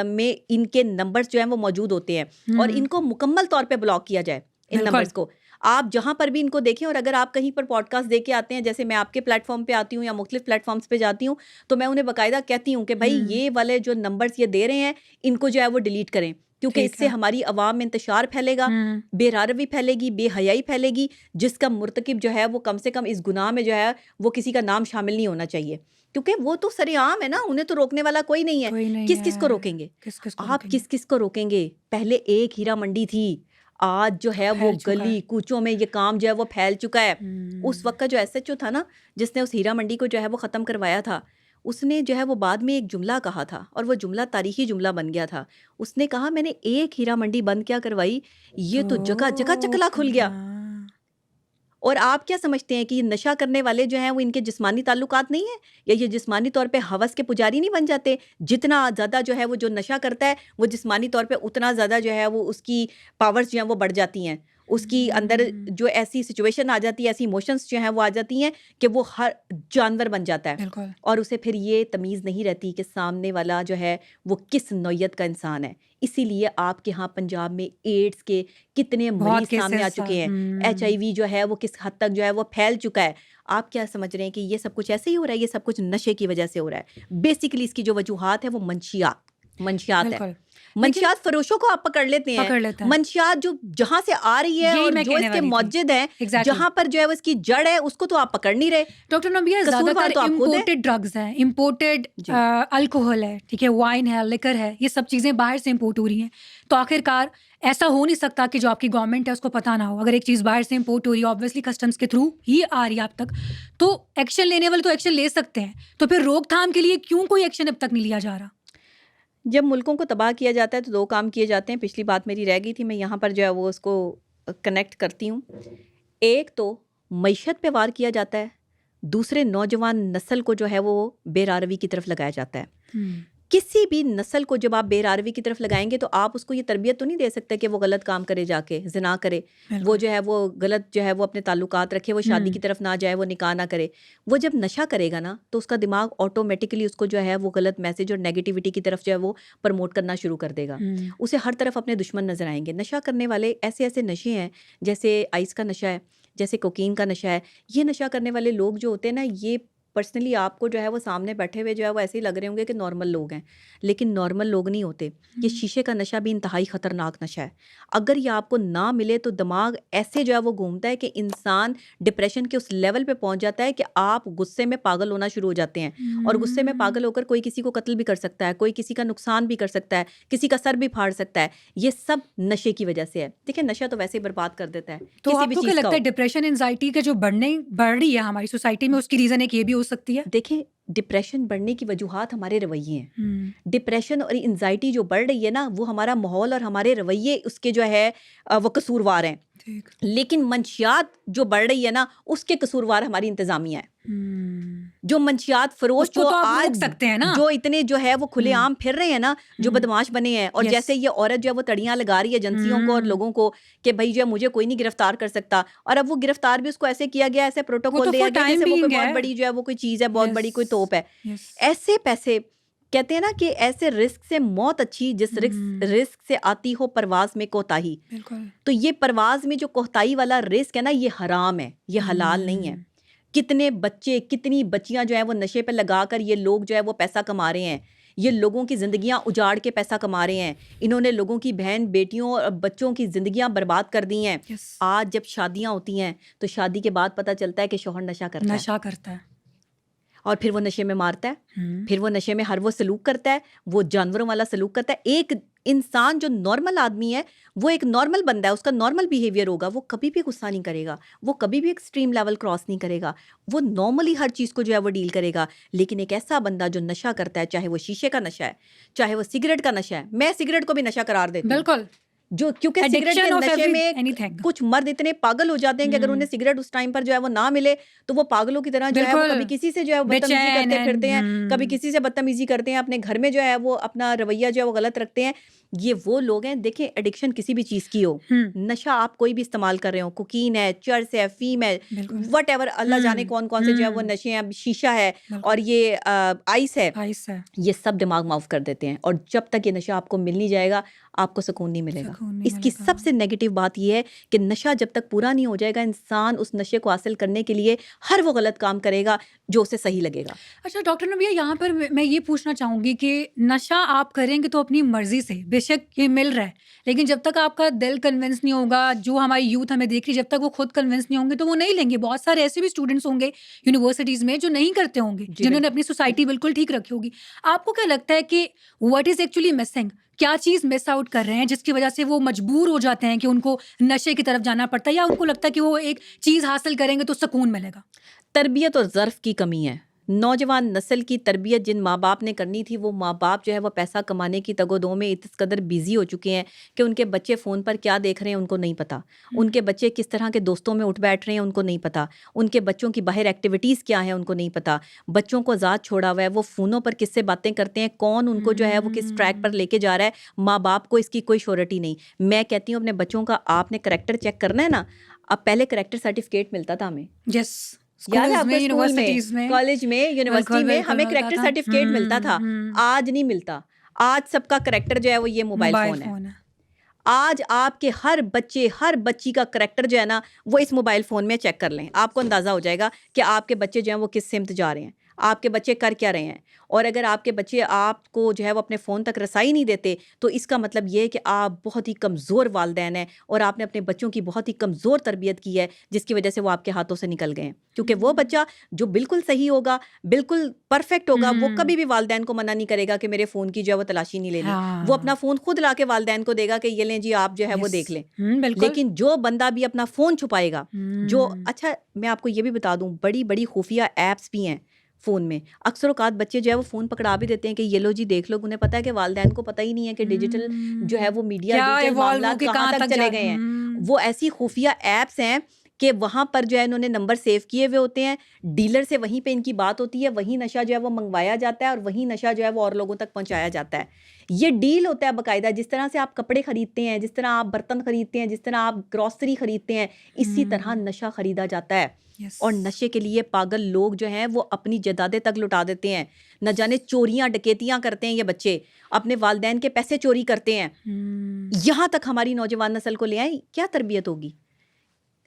میں ان کے نمبرز جو ہیں وہ موجود ہوتے ہیں, اور ان کو مکمل طور پہ بلاک کیا جائے ان نمبرز کو. آپ جہاں پر بھی ان کو دیکھیں, اور اگر آپ کہیں پر پوڈ کاسٹ دے کے آتے ہیں, جیسے میں آپ کے پلیٹ فارم پہ آتی ہوں یا مختلف پلیٹ فارمس پہ جاتی ہوں, تو میں انہیں باقاعدہ کہتی ہوں کہ بھائی یہ والے جو نمبرز یہ دے رہے ہیں ان کو جو ہے وہ ڈیلیٹ کریں, کیونکہ اس سے ہماری عوام میں انتشار پھیلے گا, بے راروی پھیلے گی, بے حیائی پھیلے گی, جس کا مرتکب جو ہے وہ کم سے کم اس گناہ میں جو ہے وہ کسی کا نام شامل نہیں ہونا چاہیے, کیونکہ وہ تو سر عام ہے نا, انہیں تو روکنے والا کوئی نہیں ہے. کس کس کو روکیں گے آپ, کس کس کو روکیں گے؟ پہلے ایک ہیرا منڈی تھی, آج جو ہے وہ گلی کوچوں میں یہ کام جو ہے وہ پھیل چکا ہے. اس وقت کا جو ایس ایچ او تھا نا, جس نے اس ہیرا منڈی کو جو ہے وہ ختم کروایا تھا, اس نے جو ہے وہ بعد میں ایک جملہ کہا تھا, اور وہ جملہ تاریخی جملہ بن گیا تھا. اس نے کہا میں نے ایک ہیرا منڈی بند کیا کروائی, یہ تو جگہ جگہ چکلا کھل گیا. اور آپ کیا سمجھتے ہیں کہ یہ نشہ کرنے والے جو ہیں وہ ان کے جسمانی تعلقات نہیں ہیں, یا یہ جسمانی طور پہ ہوس کے پجاری نہیں بن جاتے؟ جتنا زیادہ جو ہے وہ جو نشہ کرتا ہے وہ جسمانی طور پہ اتنا زیادہ جو ہے وہ اس کی پاورز جو ہیں وہ بڑھ جاتی ہیں, اس کی اندر جو ایسی سچویشن آ جاتی ہے, ایسی ایموشنز جو ہیں وہ آ جاتی ہیں کہ وہ ہر جانور بن جاتا ہے. اور اسے پھر یہ تمیز نہیں رہتی کہ سامنے والا جو ہے وہ کس نوعیت کا انسان ہے. اسی لیے آپ کے ہاں پنجاب میں ایڈز کے کتنے مریض سامنے آ چکے ہیں, ایچ آئی وی جو ہے وہ کس حد تک جو ہے وہ پھیل چکا ہے. آپ کیا سمجھ رہے ہیں کہ یہ سب کچھ ایسے ہی ہو رہا ہے؟ یہ سب کچھ نشے کی وجہ سے ہو رہا ہے. بیسیکلی اس کی جو وجوہات ہے وہ منشیات ہے. منشیات فروشوں کو آپ پکڑ لیتے ہیں, منشیات جو جہاں سے آ رہی ہے اور جو اس کے موجد ہیں, جہاں پر جو ہے اس کی جڑ ہے, اس کو تو آپ پکڑ نہیں رہے.
ڈاکٹر نبیہ, زیادہ تر امپورٹڈ ڈرگز ہیں, امپورٹڈ الکوہل ہے, ٹھیک ہے, وائن ہے, لیکر ہے, یہ سب چیزیں باہر سے امپورٹ ہو رہی ہیں. تو آخر کار ایسا ہو نہیں سکتا کہ جو آپ کی گورنمنٹ ہے اس کو پتہ نہ ہو. اگر ایک چیز باہر سے امپورٹ ہو رہی ہے, آبویسلی کسٹمس کے تھرو ہی آ رہی ہے آپ تک, تو ایکشن لینے والے تو ایکشن لے سکتے ہیں. تو پھر روک تھام کے لیے کیوں کوئی ایکشن اب تک نہیں لیا جا رہا؟
جب ملکوں کو تباہ کیا جاتا ہے تو دو کام کیے جاتے ہیں. پچھلی بات میری رہ گئی تھی, میں یہاں پر جو ہے وہ اس کو کنیکٹ کرتی ہوں. ایک تو معیشت پہ وار کیا جاتا ہے, دوسرے نوجوان نسل کو جو ہے وہ بے راروی کی طرف لگایا جاتا ہے. کسی بھی نسل کو جب آپ بے راروی کی طرف لگائیں گے تو آپ اس کو یہ تربیت تو نہیں دے سکتے کہ وہ غلط کام کرے, جا کے زنا کرے, وہ جو ہے وہ غلط جو ہے وہ اپنے تعلقات رکھے, وہ شادی کی طرف نہ جائے, وہ نکاح نہ کرے. وہ جب نشہ کرے گا نا تو اس کا دماغ آٹومیٹکلی اس کو جو ہے وہ غلط میسج اور نیگیٹیوٹی کی طرف جو ہے وہ پروموٹ کرنا شروع کر دے گا. اسے ہر طرف اپنے دشمن نظر آئیں گے. نشہ کرنے والے ایسے ایسے نشے ہیں, جیسے آئس کا نشہ ہے, جیسے کوکین کا نشہ ہے. یہ نشہ کرنے والے لوگ جو ہوتے ہیں نا, یہ پرسنلی آپ کو جو ہے وہ سامنے بیٹھے ہوئے جو ہے وہ ایسے ہی لگ رہے ہوں گے کہ نارمل لوگ ہیں, لیکن نارمل لوگ نہیں ہوتے. یہ شیشے کا نشہ بھی انتہائی خطرناک نشہ ہے. اگر یہ آپ کو نہ ملے تو دماغ ایسے جو ہے وہ گھومتا ہے کہ انسان ڈپریشن کے اس لیول پہ پہنچ جاتا ہے کہ آپ غصے میں پاگل ہونا شروع ہو جاتے ہیں, اور غصے میں پاگل ہو کر کوئی کسی کو قتل بھی کر سکتا ہے, کوئی کسی کا نقصان بھی کر سکتا ہے, کسی کا سر بھی پھاڑ سکتا ہے. یہ سب نشے کی وجہ سے ہے. دیکھیں نشہ تو ویسے ہی برباد کر دیتا ہے.
تو آپ کو کیا لگتا ہے ڈپریشن انزائٹی کا جو بڑھ رہی ہے ہماری سوسائٹی میں, اس کی ریزن ایک یہ بھی ہو سکتی ہے؟
دیکھیں ڈپریشن بڑھنے کی وجوہات ہمارے رویے ہیں. ڈپریشن اور انزائٹی جو بڑھ رہی ہے نا, وہ ہمارا ماحول اور ہمارے رویے اس کے جو ہے وہ قصوروار ہیں. لیکن منشیات جو بڑھ رہی ہے نا, اس کے قصوروار ہماری انتظامیہ ہے. جو منشیات فروش جو آج سکتے ہیں نا, جو اتنے جو ہے وہ کھلے عام پھر رہے ہیں نا, جو بدماش بنے ہیں, اور جیسے یہ عورت جو ہے وہ تڑیاں لگا رہی ہے ایجنسیوں کو اور لوگوں کو کہ بھائی جو ہے مجھے کوئی نہیں گرفتار کر سکتا, اور اب وہ گرفتار بھی اس کو ایسے کیا گیا, ایسے پروٹوکول دیا گیا جیسے وہ کوئی بہت بڑی جو ہے وہ کوئی چیز ہے, بہت بڑی کوئی توپ ہے. ایسے پیسے کہتے ہیں نا کہ ایسے رسک سے موت اچھی جس رسک سے آتی ہو پرواز میں کوتاہی. تو یہ پرواز میں جو کوتاہی والا رسک ہے نا, یہ حرام ہے, یہ حلال نہیں ہے. کتنے بچے, کتنی بچیاں جو ہیں وہ نشے پہ لگا کر یہ لوگ جو ہے وہ پیسہ کما رہے ہیں. یہ لوگوں کی زندگیاں اجاڑ کے پیسہ کما رہے ہیں. انہوں نے لوگوں کی بہن بیٹیوں اور بچوں کی زندگیاں برباد کر دی ہیں. آج جب شادیاں ہوتی ہیں تو شادی کے بعد پتہ چلتا ہے کہ شوہر نشہ کرتا ہے, اور پھر وہ نشے میں مارتا ہے, پھر وہ نشے میں ہر وہ سلوک کرتا ہے, وہ جانوروں والا سلوک کرتا ہے. ایک انسان جو نارمل آدمی ہے, وہ ایک نارمل بندہ ہے, اس کا نارمل بیہیویئر ہوگا, وہ کبھی بھی غصہ نہیں کرے گا, وہ کبھی بھی ایکسٹریم لیول کراس نہیں کرے گا, وہ نارملی ہر چیز کو جو ہے وہ ڈیل کرے گا. لیکن ایک ایسا بندہ جو نشہ کرتا ہے, چاہے وہ شیشے کا نشہ ہے, چاہے وہ سگریٹ کا نشہ ہے, میں سگریٹ کو بھی نشہ قرار دیتی ہوں.
بالکل,
جو کیونکہ سگریٹ
Addiction
کے
of
نشے میں
anything.
کچھ مرد اتنے پاگل ہو جاتے ہیں کہ اگر انہیں سگریٹ اس ٹائم پر جو ہے وہ نہ ملے تو وہ پاگلوں کی طرح جو ہے وہ
بالکل.
کبھی کسی سے جو ہے وہ بدتمیزی
بے چین
کرتے پھرتے ہیں,
and
کبھی کسی سے بدتمیزی کرتے ہیں, اپنے گھر میں جو ہے وہ اپنا رویہ جو ہے وہ غلط رکھتے ہیں. یہ وہ لوگ ہیں, دیکھیں ایڈکشن کسی بھی چیز کی ہو, نشہ آپ کوئی بھی استعمال کر رہے ہو, کوکین ہے, چرس ہے, فیم ہے, وٹ ایور, اللہ جانے کون کون سے جو ہے وہ نشے ہیں, شیشہ ہے اور یہ آئس ہے, یہ سب دماغ معاف کر دیتے ہیں. اور جب تک یہ نشہ آپ کو مل نہیں جائے گا آپ کو سکون نہیں ملے گا. اس کی سب سے نیگیٹو بات یہ ہے کہ نشہ جب تک پورا نہیں ہو جائے گا, انسان اس نشے کو حاصل کرنے کے لیے ہر وہ غلط کام کرے گا جو اسے صحیح لگے گا.
اچھا ڈاکٹر نبیہ, یہاں پر میں یہ پوچھنا چاہوں گی کہ نشہ آپ کریں گے تو اپنی مرضی سے, بے شک یہ مل رہا ہے, لیکن جب تک آپ کا دل کنونس نہیں ہوگا, جو ہماری یوتھ ہمیں دیکھ رہی, جب تک وہ خود کنونس نہیں ہوں گے تو وہ نہیں لیں گے. بہت سارے ایسے بھی اسٹوڈنٹس ہوں گے یونیورسٹیز میں جو نہیں کرتے ہوں گے, جنہوں نے اپنی سوسائٹی بالکل ٹھیک رکھی ہوگی. آپ کو کیا لگتا ہے کہ واٹ از ایکچولی مسنگ, کیا چیز مس آؤٹ کر رہے ہیں جس کی وجہ سے وہ مجبور ہو جاتے ہیں کہ ان کو نشے کی طرف جانا پڑتا ہے, یا ان کو لگتا ہے کہ وہ ایک چیز حاصل کریں گے تو سکون ملے گا؟
تربیت اور ظرف کی کمی ہے. نوجوان نسل کی تربیت جن ماں باپ نے کرنی تھی, وہ ماں باپ جو ہے وہ پیسہ کمانے کی تگ و دو میں اس قدر بیزی ہو چکے ہیں کہ ان کے بچے فون پر کیا دیکھ رہے ہیں ان کو نہیں پتا, ان کے بچے کس طرح کے دوستوں میں اٹھ بیٹھ رہے ہیں ان کو نہیں پتا, ان کے بچوں کی باہر ایکٹیویٹیز کیا ہیں ان کو نہیں پتا, بچوں کو آزاد چھوڑا ہوا ہے, وہ فونوں پر کس سے باتیں کرتے ہیں, کون ان کو جو ہے وہ کس ٹریک پر لے کے جا رہا ہے, ماں باپ کو اس کی کوئی شیورٹی نہیں. میں کہتی ہوں اپنے بچوں کا آپ نے کریکٹر چیک کرنا ہے نا, اب پہلے کریکٹر سرٹیفکیٹ ملتا تھا ہمیں,
یس,
یاد ہے آپ کو اسکول میں, کالج میں, یونیورسٹی میں ہمیں کریکٹر سرٹیفکیٹ ملتا تھا. آج نہیں ملتا. آج سب کا کریکٹر جو ہے وہ یہ موبائل فون ہے. آج آپ کے ہر بچے ہر بچی کا کریکٹر جو ہے نا وہ اس موبائل فون میں چیک کر لیں, آپ کو اندازہ ہو جائے گا کہ آپ کے بچے جو ہیں وہ کس سمت جا رہے ہیں, آپ کے بچے کر کیا رہے ہیں. اور اگر آپ کے بچے آپ کو جو ہے وہ اپنے فون تک رسائی نہیں دیتے تو اس کا مطلب یہ ہے کہ آپ بہت ہی کمزور والدین ہیں اور آپ نے اپنے بچوں کی بہت ہی کمزور تربیت کی ہے, جس کی وجہ سے وہ آپ کے ہاتھوں سے نکل گئے ہیں. کیونکہ وہ بچہ جو بالکل صحیح ہوگا, بالکل پرفیکٹ ہوگا, وہ کبھی بھی والدین کو منع نہیں کرے گا کہ میرے فون کی جو ہے وہ تلاشی نہیں لینی. وہ اپنا فون خود لا کے والدین کو دے گا کہ یہ لیں جی آپ جو ہے وہ دیکھ لیں. لیکن جو بندہ بھی اپنا فون چھپائے گا, جو, اچھا میں آپ کو یہ بھی بتا دوں, بڑی بڑی خفیہ ایپس بھی ہیں فون میں. اکثر اوقات بچے جو ہے وہ فون پکڑا بھی دیتے ہیں کہ یہ لو جی دیکھ لو, انہیں پتا ہے کہ والدین کو پتہ ہی نہیں ہے کہ ڈیجیٹل جو ہے وہ میڈیا, ڈیجیٹل معاملات کہاں تک چلے گئے ہیں. وہ ایسی خفیہ ایپس ہیں کہ وہاں پر جو ہے انہوں نے نمبر سیو کیے ہوئے ہوتے ہیں, ڈیلر سے وہیں پہ ان کی بات ہوتی ہے, وہیں نشہ جو ہے وہ منگوایا جاتا ہے اور وہیں نشہ جو ہے وہ اور لوگوں تک پہنچایا جاتا ہے. یہ ڈیل ہوتا ہے باقاعدہ. جس طرح سے آپ کپڑے خریدتے ہیں, جس طرح آپ برتن خریدتے ہیں, جس طرح آپ گروسری خریدتے ہیں, اسی طرح نشہ خریدا جاتا ہے. اور نشے کے لیے پاگل لوگ جو ہیں وہ اپنی جائیدادیں تک لٹا دیتے ہیں. نہ جانے چوریاں ڈکیتیاں کرتے ہیں یہ بچے, اپنے والدین کے پیسے چوری کرتے ہیں. یہاں تک ہماری نوجوان نسل کو لے آئیں, کیا تربیت ہوگی؟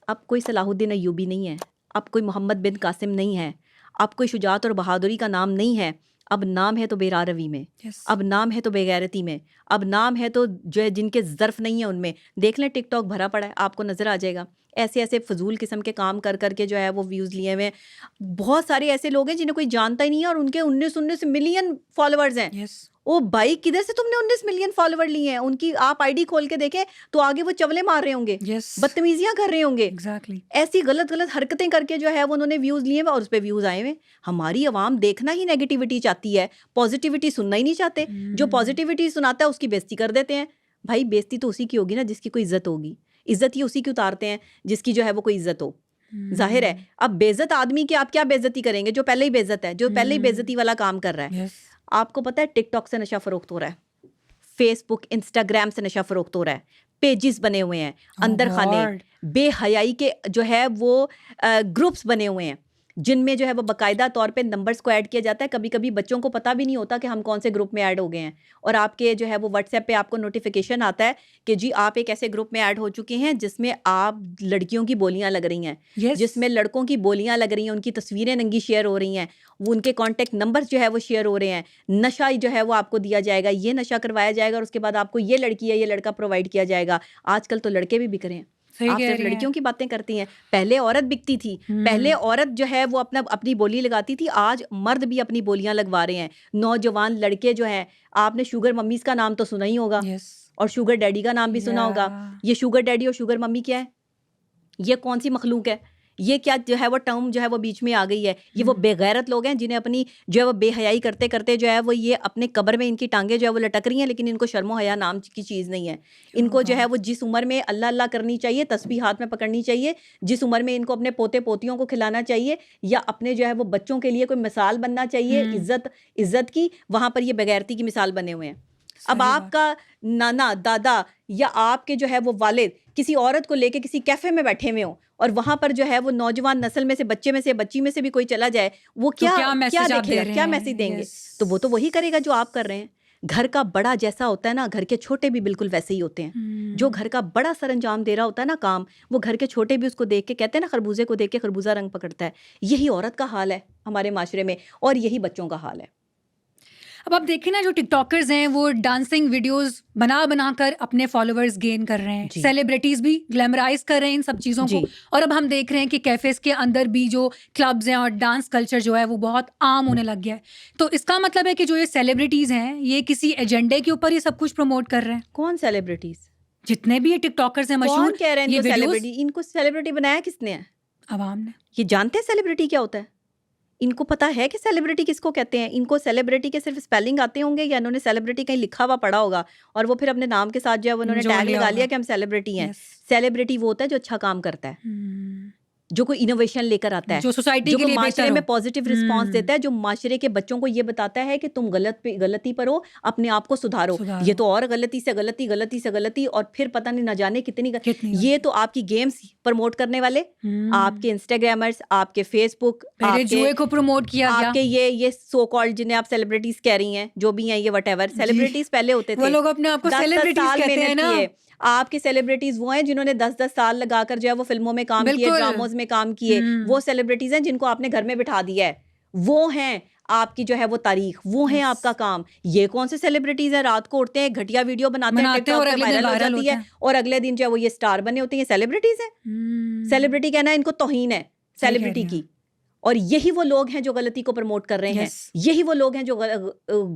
اب کوئی صلاح الدین ایوبی نہیں ہے, اب کوئی محمد بن قاسم نہیں ہے, اب کوئی شجاعت اور بہادری کا نام نہیں ہے. اب نام ہے تو بے راروی میں, اب نام ہے تو بے غیرتی میں, اب نام ہے تو جو ہے جن کے ظرف نہیں ہے ان میں. دیکھ لیں ٹک ٹاک بھرا پڑا ہے, آپ کو نظر آ جائے گا. ایسے ایسے فضول قسم کے کام کر کر کے جو ہے وہ ویوز لیے ہوئے. بہت سارے ایسے لوگ ہیں جنہیں کوئی جانتا ہی نہیں ہے اور ان کے 19 ملین فالوورز ہیں. او بھائی کدھر سے تم نے 19 ملین فالوور لیے ہیں؟ ان کی آپ آئی ڈی کھول کے دیکھیں تو آگے وہ چولے مار رہے ہوں گے, بدتمیزیاں کر رہے ہوں گے, ایسی غلط غلط حرکتیں کر کے جو ہے وہ انہوں نے ویوز لیے ہوئے اور اس پہ ویوز آئے ہوئے. ہماری عوام دیکھنا ہی نیگیٹیوٹی چاہتی ہے, پازیٹیوٹی سننا ہی نہیں چاہتے. جو پازیٹیوٹی سناتا ہے اس کی بےزتی کر دیتے ہیں. بھائی بےزتی تو اسی کی ہوگی نا جس کی کوئی عزت ہوگی, عزت ہی اسی کی اتارتے ہیں جس کی جو ہے وہ کوئی عزت ہو. ظاہر ہے اب بے عزت آدمی کی آپ کیا بے عزتی کریں گے جو پہلے ہی بے عزت ہے, جو پہلے ہی بے عزتی والا کام کر رہا ہے. آپ کو پتہ ہے ٹک ٹاک سے نشہ فروخت ہو رہا ہے, فیس بک انسٹاگرام سے نشہ فروخت ہو رہا ہے, پیجز بنے ہوئے ہیں, اندر خانے بے حیائی کے جو ہے وہ گروپس بنے ہوئے ہیں جن میں جو ہے وہ باقاعدہ طور پہ نمبرز کو ایڈ کیا جاتا ہے. کبھی کبھی بچوں کو پتہ بھی نہیں ہوتا کہ ہم کون سے گروپ میں ایڈ ہو گئے ہیں, اور آپ کے جو ہے وہ واٹس ایپ پہ آپ کو نوٹیفیکیشن آتا ہے کہ جی آپ ایک ایسے گروپ میں ایڈ ہو چکے ہیں جس میں آپ لڑکیوں کی بولیاں لگ رہی ہیں, جس میں لڑکوں کی بولیاں لگ رہی ہیں, ان کی تصویریں ننگی شیئر ہو رہی ہیں, وہ ان کے کانٹیکٹ نمبرز جو ہے وہ شیئر ہو رہے ہیں. نشہ جو ہے وہ آپ کو دیا جائے گا, یہ نشہ کروایا جائے گا اور اس کے بعد آپ کو یہ لڑکی ہے یہ لڑکا پرووائڈ کیا جائے گا. آج کل تو لڑکے بھی بک رہے ہیں. آپ صرف لڑکیوں کی باتیں کرتی ہیں, پہلے عورت بکتی تھی, پہلے عورت جو ہے وہ اپنی بولی لگاتی تھی, آج مرد بھی اپنی بولیاں لگوا رہے ہیں. نوجوان لڑکے جو ہیں, آپ نے شوگر ممیز کا نام تو سنا ہی ہوگا اور شوگر ڈیڈی کا نام بھی سنا ہوگا. یہ شوگر ڈیڈی اور شوگر ممی کیا ہے؟ یہ کون سی مخلوق ہے؟ یہ کیا جو ہے وہ ٹرم جو ہے وہ بیچ میں آ گئی ہے. یہ وہ بے غیرت لوگ ہیں جنہیں اپنی جو ہے وہ بے حیائی کرتے کرتے جو ہے وہ یہ اپنے قبر میں ان کی ٹانگیں جو ہے وہ لٹک رہی ہیں, لیکن ان کو شرم و حیا نام کی چیز نہیں ہے. ان کو جو ہے وہ جس عمر میں اللہ اللہ کرنی چاہیے, تسبیح ہاتھ میں پکڑنی چاہیے, جس عمر میں ان کو اپنے پوتے پوتیوں کو کھلانا چاہیے یا اپنے جو ہے وہ بچوں کے لیے کوئی مثال بننا چاہیے عزت کی, وہاں پر یہ بغیرتی کی مثال بنے ہوئے ہیں. اب آپ کا نانا دادا یا آپ کے جو ہے وہ والد کسی عورت کو لے کے کسی کیفے میں بیٹھے ہوئے ہوں اور وہاں پر جو ہے وہ نوجوان نسل میں سے بچے میں سے بچی میں سے بھی کوئی چلا جائے, وہ کیا دیکھے گا, کیا میسج دیں گے؟ تو وہ تو وہی کرے گا جو آپ کر رہے ہیں. گھر کا بڑا جیسا ہوتا ہے نا, گھر کے چھوٹے بھی بالکل ویسے ہی ہوتے ہیں. جو گھر کا بڑا سر انجام دے رہا ہوتا ہے نا کام, وہ گھر کے چھوٹے بھی اس کو دیکھ کے کہتے ہیں نا خربوزے کو دیکھ کے خربوزہ رنگ پکڑتا ہے. یہی عورت کا حال ہے ہمارے معاشرے میں اور یہی بچوں کا حال ہے.
اب آپ دیکھیں نا جو ٹک ٹاکرز ہیں وہ ڈانسنگ ویڈیوز بنا کر اپنے فالوورز گین کر رہے ہیں, سیلیبریٹیز بھی گلیمرائز کر رہے ہیں ان سب چیزوں کو, اور اب ہم دیکھ رہے ہیں کہ کیفیز کے اندر بھی جو کلبز ہیں اور ڈانس کلچر جو ہے وہ بہت عام ہونے لگ گیا ہے. تو اس کا مطلب ہے کہ جو یہ سیلیبریٹیز ہیں یہ کسی ایجنڈے کے اوپر یہ سب کچھ پروموٹ کر رہے ہیں.
کون سیلیبریٹیز؟
جتنے بھی یہ ٹک ٹاکرز ہیں مشہور,
کہہ رہے ہیں سیلیبریٹی. ان کو سیلیبریٹی بنایا کس نے ہے؟
عوام نے.
یہ جانتے ہیں سیلیبریٹی کیا ہوتا ہے؟ ان کو پتا ہے کہ سیلیبریٹی کس کو کہتے ہیں؟ ان کو سیلیبریٹی کے صرف اسپیلنگ آتے ہوں گے یا انہوں نے سیلیبریٹی کہیں لکھا ہوا پڑھا ہوگا اور وہ پھر اپنے نام کے ساتھ جو ہے انہوں نے ٹیگ لگا لیا کہ ہم سیلیبریٹی ہیں. سیلیبریٹی وہ ہوتا ہے جو اچھا کام کرتا ہے, جو کوئی انوویشن لے کر آتا ہے,
جو سوسائٹی کے لیے
معاشرے میں پازیٹیو رسپانس دیتا ہے, جو معاشرے کے بچوں کو یہ بتاتا ہے کہ تم غلطی پر ہو, اپنے آپ کو سدھارو. یہ تو اور غلطی سے غلطی اور پھر پتہ نہیں نہ جانے کتنی. یہ تو آپ کی گیمز پروموٹ کرنے والے, آپ کے انسٹاگرامرز, آپ کے فیس بک,
جوئے کو پروموٹ کیا گیا,
آپ کے یہ سو کالڈ جنہیں آپ سیلیبریٹیز کہہ رہی ہیں, جو بھی ہیں یہ وٹ ایور سیلیبریٹیز پہلے ہوتے تھے,
وہ لوگ اپنے آپ کو سیلیبریٹیز کہتے ہیں نا.
آپ کے سیلیبریٹیز وہ ہیں جنہوں نے 10 سال لگا کر جو ہے وہ فلموں میں کام کیے, ڈراموز میں کام کیے. وہ سیلیبریٹیز ہیں جن کو آپ نے گھر میں بٹھا دیا ہے, وہ ہیں آپ کی جو ہے وہ تاریخ, وہ ہیں آپ کا کام. یہ کون سے سیلیبریٹیز ہیں رات کو اٹھتے ہیں گھٹیا ویڈیو بناتے ہیں اور وائرل ہو جاتی ہے اور اگلے دن جو ہے وہ یہ سٹار بنے ہوتے ہیں. یہ سیلیبریٹیز ہیں؟ سیلیبریٹی کہنا ہے ان کو توہین ہے سیلیبریٹی کی. اور یہی وہ لوگ ہیں جو غلطی کو پروموٹ کر رہے ہیں, یہی وہ لوگ ہیں جو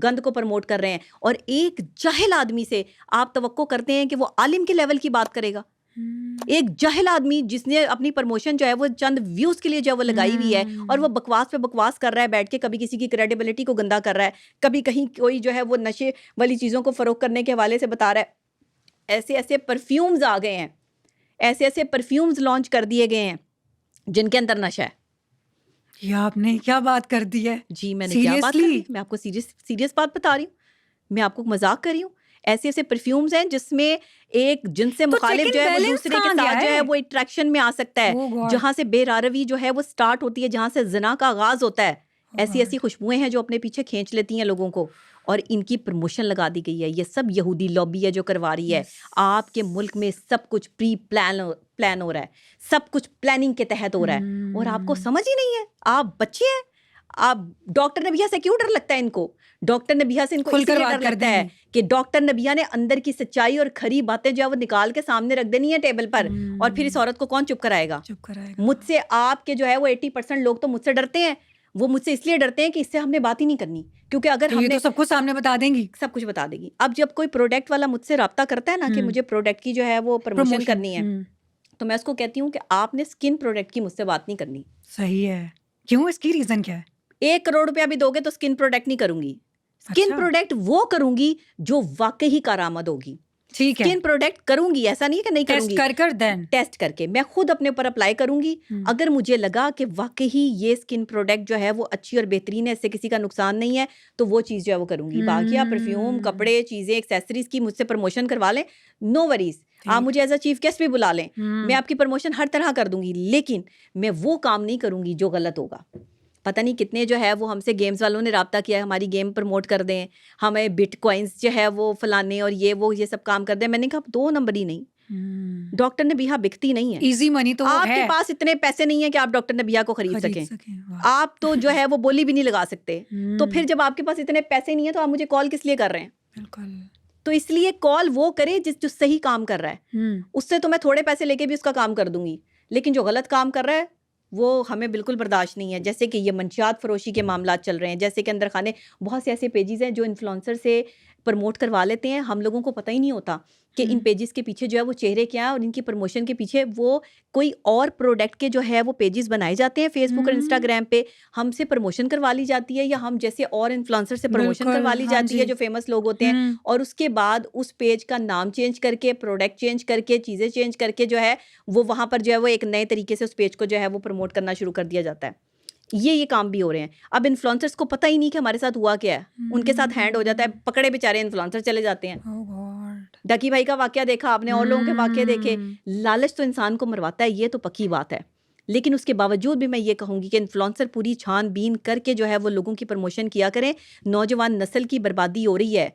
گند کو پروموٹ کر رہے ہیں. اور ایک جاہل آدمی سے آپ توقع کرتے ہیں کہ وہ عالم کے لیول کی بات کرے گا. ایک جاہل آدمی جس نے اپنی پروموشن جو ہے وہ چند ویوز کے لیے جو ہے وہ لگائی ہوئی ہے اور وہ بکواس پہ بکواس کر رہا ہے بیٹھ کے, کبھی کسی کی کریڈیبلٹی کو گندا کر رہا ہے, کبھی کہیں کوئی جو ہے وہ نشے والی چیزوں کو فروغ کرنے کے حوالے سے بتا رہا ہے. ایسے ایسے پرفیومز آ گئے ہیں, ایسے ایسے پرفیومز لانچ کر دیے گئے ہیں جن کے اندر نشہ ہے.
یہ آپ نے کیا بات کر دی ہے؟
جی میں نے کیا بات کر دی؟ میں آپ کو سیریس بات بتا رہی ہوں, میں آپ کو مذاق کر رہی ہوں. ایسے ایسے پرفیومز ہیں جس میں ایک جن سے مخالف جو ہے وہ دوسرے کے ساتھ جو ہے وہ اٹریکشن میں آ سکتا ہے, جہاں سے بے راروی جو ہے وہ سٹارٹ ہوتی ہے, جہاں سے زنا کا آغاز ہوتا ہے. ایسی ایسی خوشبوئیں ہیں جو اپنے پیچھے کھینچ لیتی ہیں لوگوں کو, اور ان کی پروموشن لگا دی گئی ہے. یہ سب یہودی لابی ہے جو کروا رہی ہے. آپ کے ملک میں سب کچھ پلان ہو رہا ہے, سب کچھ پلاننگ کے تحت ہو رہا ہے, اور آپ کو سمجھ ہی نہیں ہے. آپ بچے ہیں, آپ ڈاکٹر نبیہ سے کیوں ڈر لگتا ہے ان کو؟ ڈاکٹر نبیہ سے ان کو اس لیے ڈر لگتا ہے کہ ڈاکٹر نبیہ نے اندر کی سچائی اور کھری باتیں جو ہے وہ نکال کے سامنے رکھ دینی ہے ٹیبل پر, اور پھر اس عورت کو کون چپ کرائے گا؟ مجھ سے آپ کے جو ہے وہ 80% لوگ تو مجھ سے ڈرتے ہیں. وہ مجھ سے اس لیے ڈرتے ہیں کہ اس سے ہم نے بات ہی نہیں کرنی, کیونکہ اگر ہم نے
سب کچھ سامنے بتا دیں گی,
سب کچھ بتا دے گی. اب جب کوئی پروڈکٹ والا مجھ سے رابطہ کرتا ہے نا کہ مجھے پروڈکٹ کی جو ہے وہ پروموشن کرنی ہے, تو میں اس کو کہتی ہوں کہ آپ نے اسکن پروڈکٹ کی مجھ سے بات نہیں کرنی.
صحیح ہے. کیوں؟ اس کی ریزن کیا ہے؟
1 کروڑ روپیہ بھی دو گے تو اسکن پروڈکٹ نہیں کروں گی. اسکن پروڈکٹ وہ کروں گی جو واقعی کارآمد ہوگی.
ٹھیک ہے,
اسکن پروڈکٹ کروں گی, ایسا نہیں ہے کہ نہیں کروں گی, ٹیسٹ کر کے میں خود اپنے اوپر اپلائی کروں گی. اگر مجھے لگا کہ واقعی یہ اسکن پروڈکٹ جو ہے وہ اچھی اور بہترین ہے, اس سے کسی کا نقصان نہیں ہے, تو وہ چیز جو ہے وہ کروں گی. باقی آپ پرفیوم, کپڑے, چیزیں, ایکسیسریز کی مجھ سے پروموشن کروا لیں, نو وریز. آپ مجھے ایز اے چیف گیسٹ بھی بلا لیں, میں آپ کی پروموشن ہر طرح کر دوں گی, لیکن میں وہ کام نہیں کروں گی جو غلط ہوگا. پتہ نہیں کتنے جو ہے وہ ہم سے گیمز والوں نے رابطہ کیا ہے, ہماری گیم پروموٹ کر دیں, ہمیں بٹ کوائنس جو ہے وہ فلانے اور یہ سب کام کر دیں. میں نے کہا 2 نمبر ہی نہیں, ڈاکٹر نبیہ بکتی نہیں ہے.
ایزی منی تو
آپ کے پاس اتنے پیسے نہیں ہیں کہ آپ ڈاکٹر نبیہ کو خرید سکیں. آپ تو جو ہے وہ بولی بھی نہیں لگا سکتے. تو پھر جب آپ کے پاس اتنے پیسے نہیں ہیں تو آپ مجھے کال کس لیے کر رہے ہیں؟
بالکل.
تو اس لیے کال وہ کرے جو صحیح کام کر رہا ہے. اس سے تو میں تھوڑے پیسے لے کے بھی اس کا کام کر دوں گی, لیکن جو غلط کام کر رہا ہے وہ ہمیں بالکل برداشت نہیں ہے. جیسے کہ یہ منشیات فروشی کے معاملات چل رہے ہیں, جیسے کہ اندر خانے بہت سے ایسے پیجز ہیں جو انفلوئنسر سے پروموٹ کروا لیتے ہیں. ہم لوگوں کو پتہ ہی نہیں ہوتا کہ ان پیجز کے پیچھے جو ہے وہ چہرے کیا ہیں, اور ان کی پروموشن کے پیچھے وہ کوئی اور پروڈکٹ کے جو ہے وہ پیجز بنائے جاتے ہیں فیس بک اور انسٹاگرام پہ, ہم سے پروموشن کروا لی جاتی ہے, یا ہم جیسے اور انفلوئنسر سے پروموشن کروا لی جاتی ہے جو فیمس لوگ ہوتے ہیں, اور اس کے بعد اس پیج کا نام چینج کر کے, پروڈکٹ چینج کر کے, چیزیں چینج کر کے جو ہے وہ وہاں پر جو ہے وہ ایک نئے طریقے سے اس پیج کو جو ہے وہ پروموٹ کرنا شروع کر دیا جاتا ہے. یہ کام بھی ہو رہے ہیں. اب انفلوئنسرز کو پتہ ہی نہیں کہ ہمارے ساتھ ہوا کیا ہے, ان کے ساتھ ہینڈ ہو جاتا ہے, پکڑے بیچارے انفلوئنسر چلے جاتے ہیں. ڈکی بھائی کا واقعہ دیکھا آپ نے, اور لوگوں کے واقعے دیکھے. لالچ تو انسان کو مرواتا ہے, یہ تو پکی بات ہے. لیکن اس کے باوجود بھی میں یہ کہوں گی کہ انفلوئنسر پوری چھان بین کر کے جو ہے وہ لوگوں کی پروموشن کیا کریں. نوجوان نسل کی بربادی ہو رہی ہے.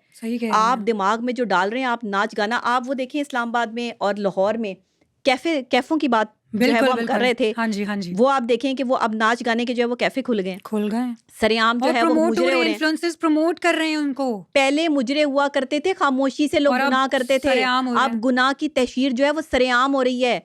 آپ دماغ میں جو ڈال رہے ہیں, آپ ناچ گانا, آپ وہ دیکھیں اسلام آباد میں اور لاہور میں کیفوں کی بات جو ہے وہ ہم کر رہے تھے, وہ آپ دیکھیں کہ وہ اب ناچ گانے کے جو ہے وہ کیفے کھل گئے سریعام جو ہے وہ مجرے ہو رہے ہیں,
انفلوئنسرز پروموٹ کر رہے ہیں ان کو.
پہلے مجرے ہوا کرتے تھے, خاموشی سے لوگ گناہ کرتے تھے, اب گناہ کی تشہیر جو ہے وہ سریعام ہو رہی ہے.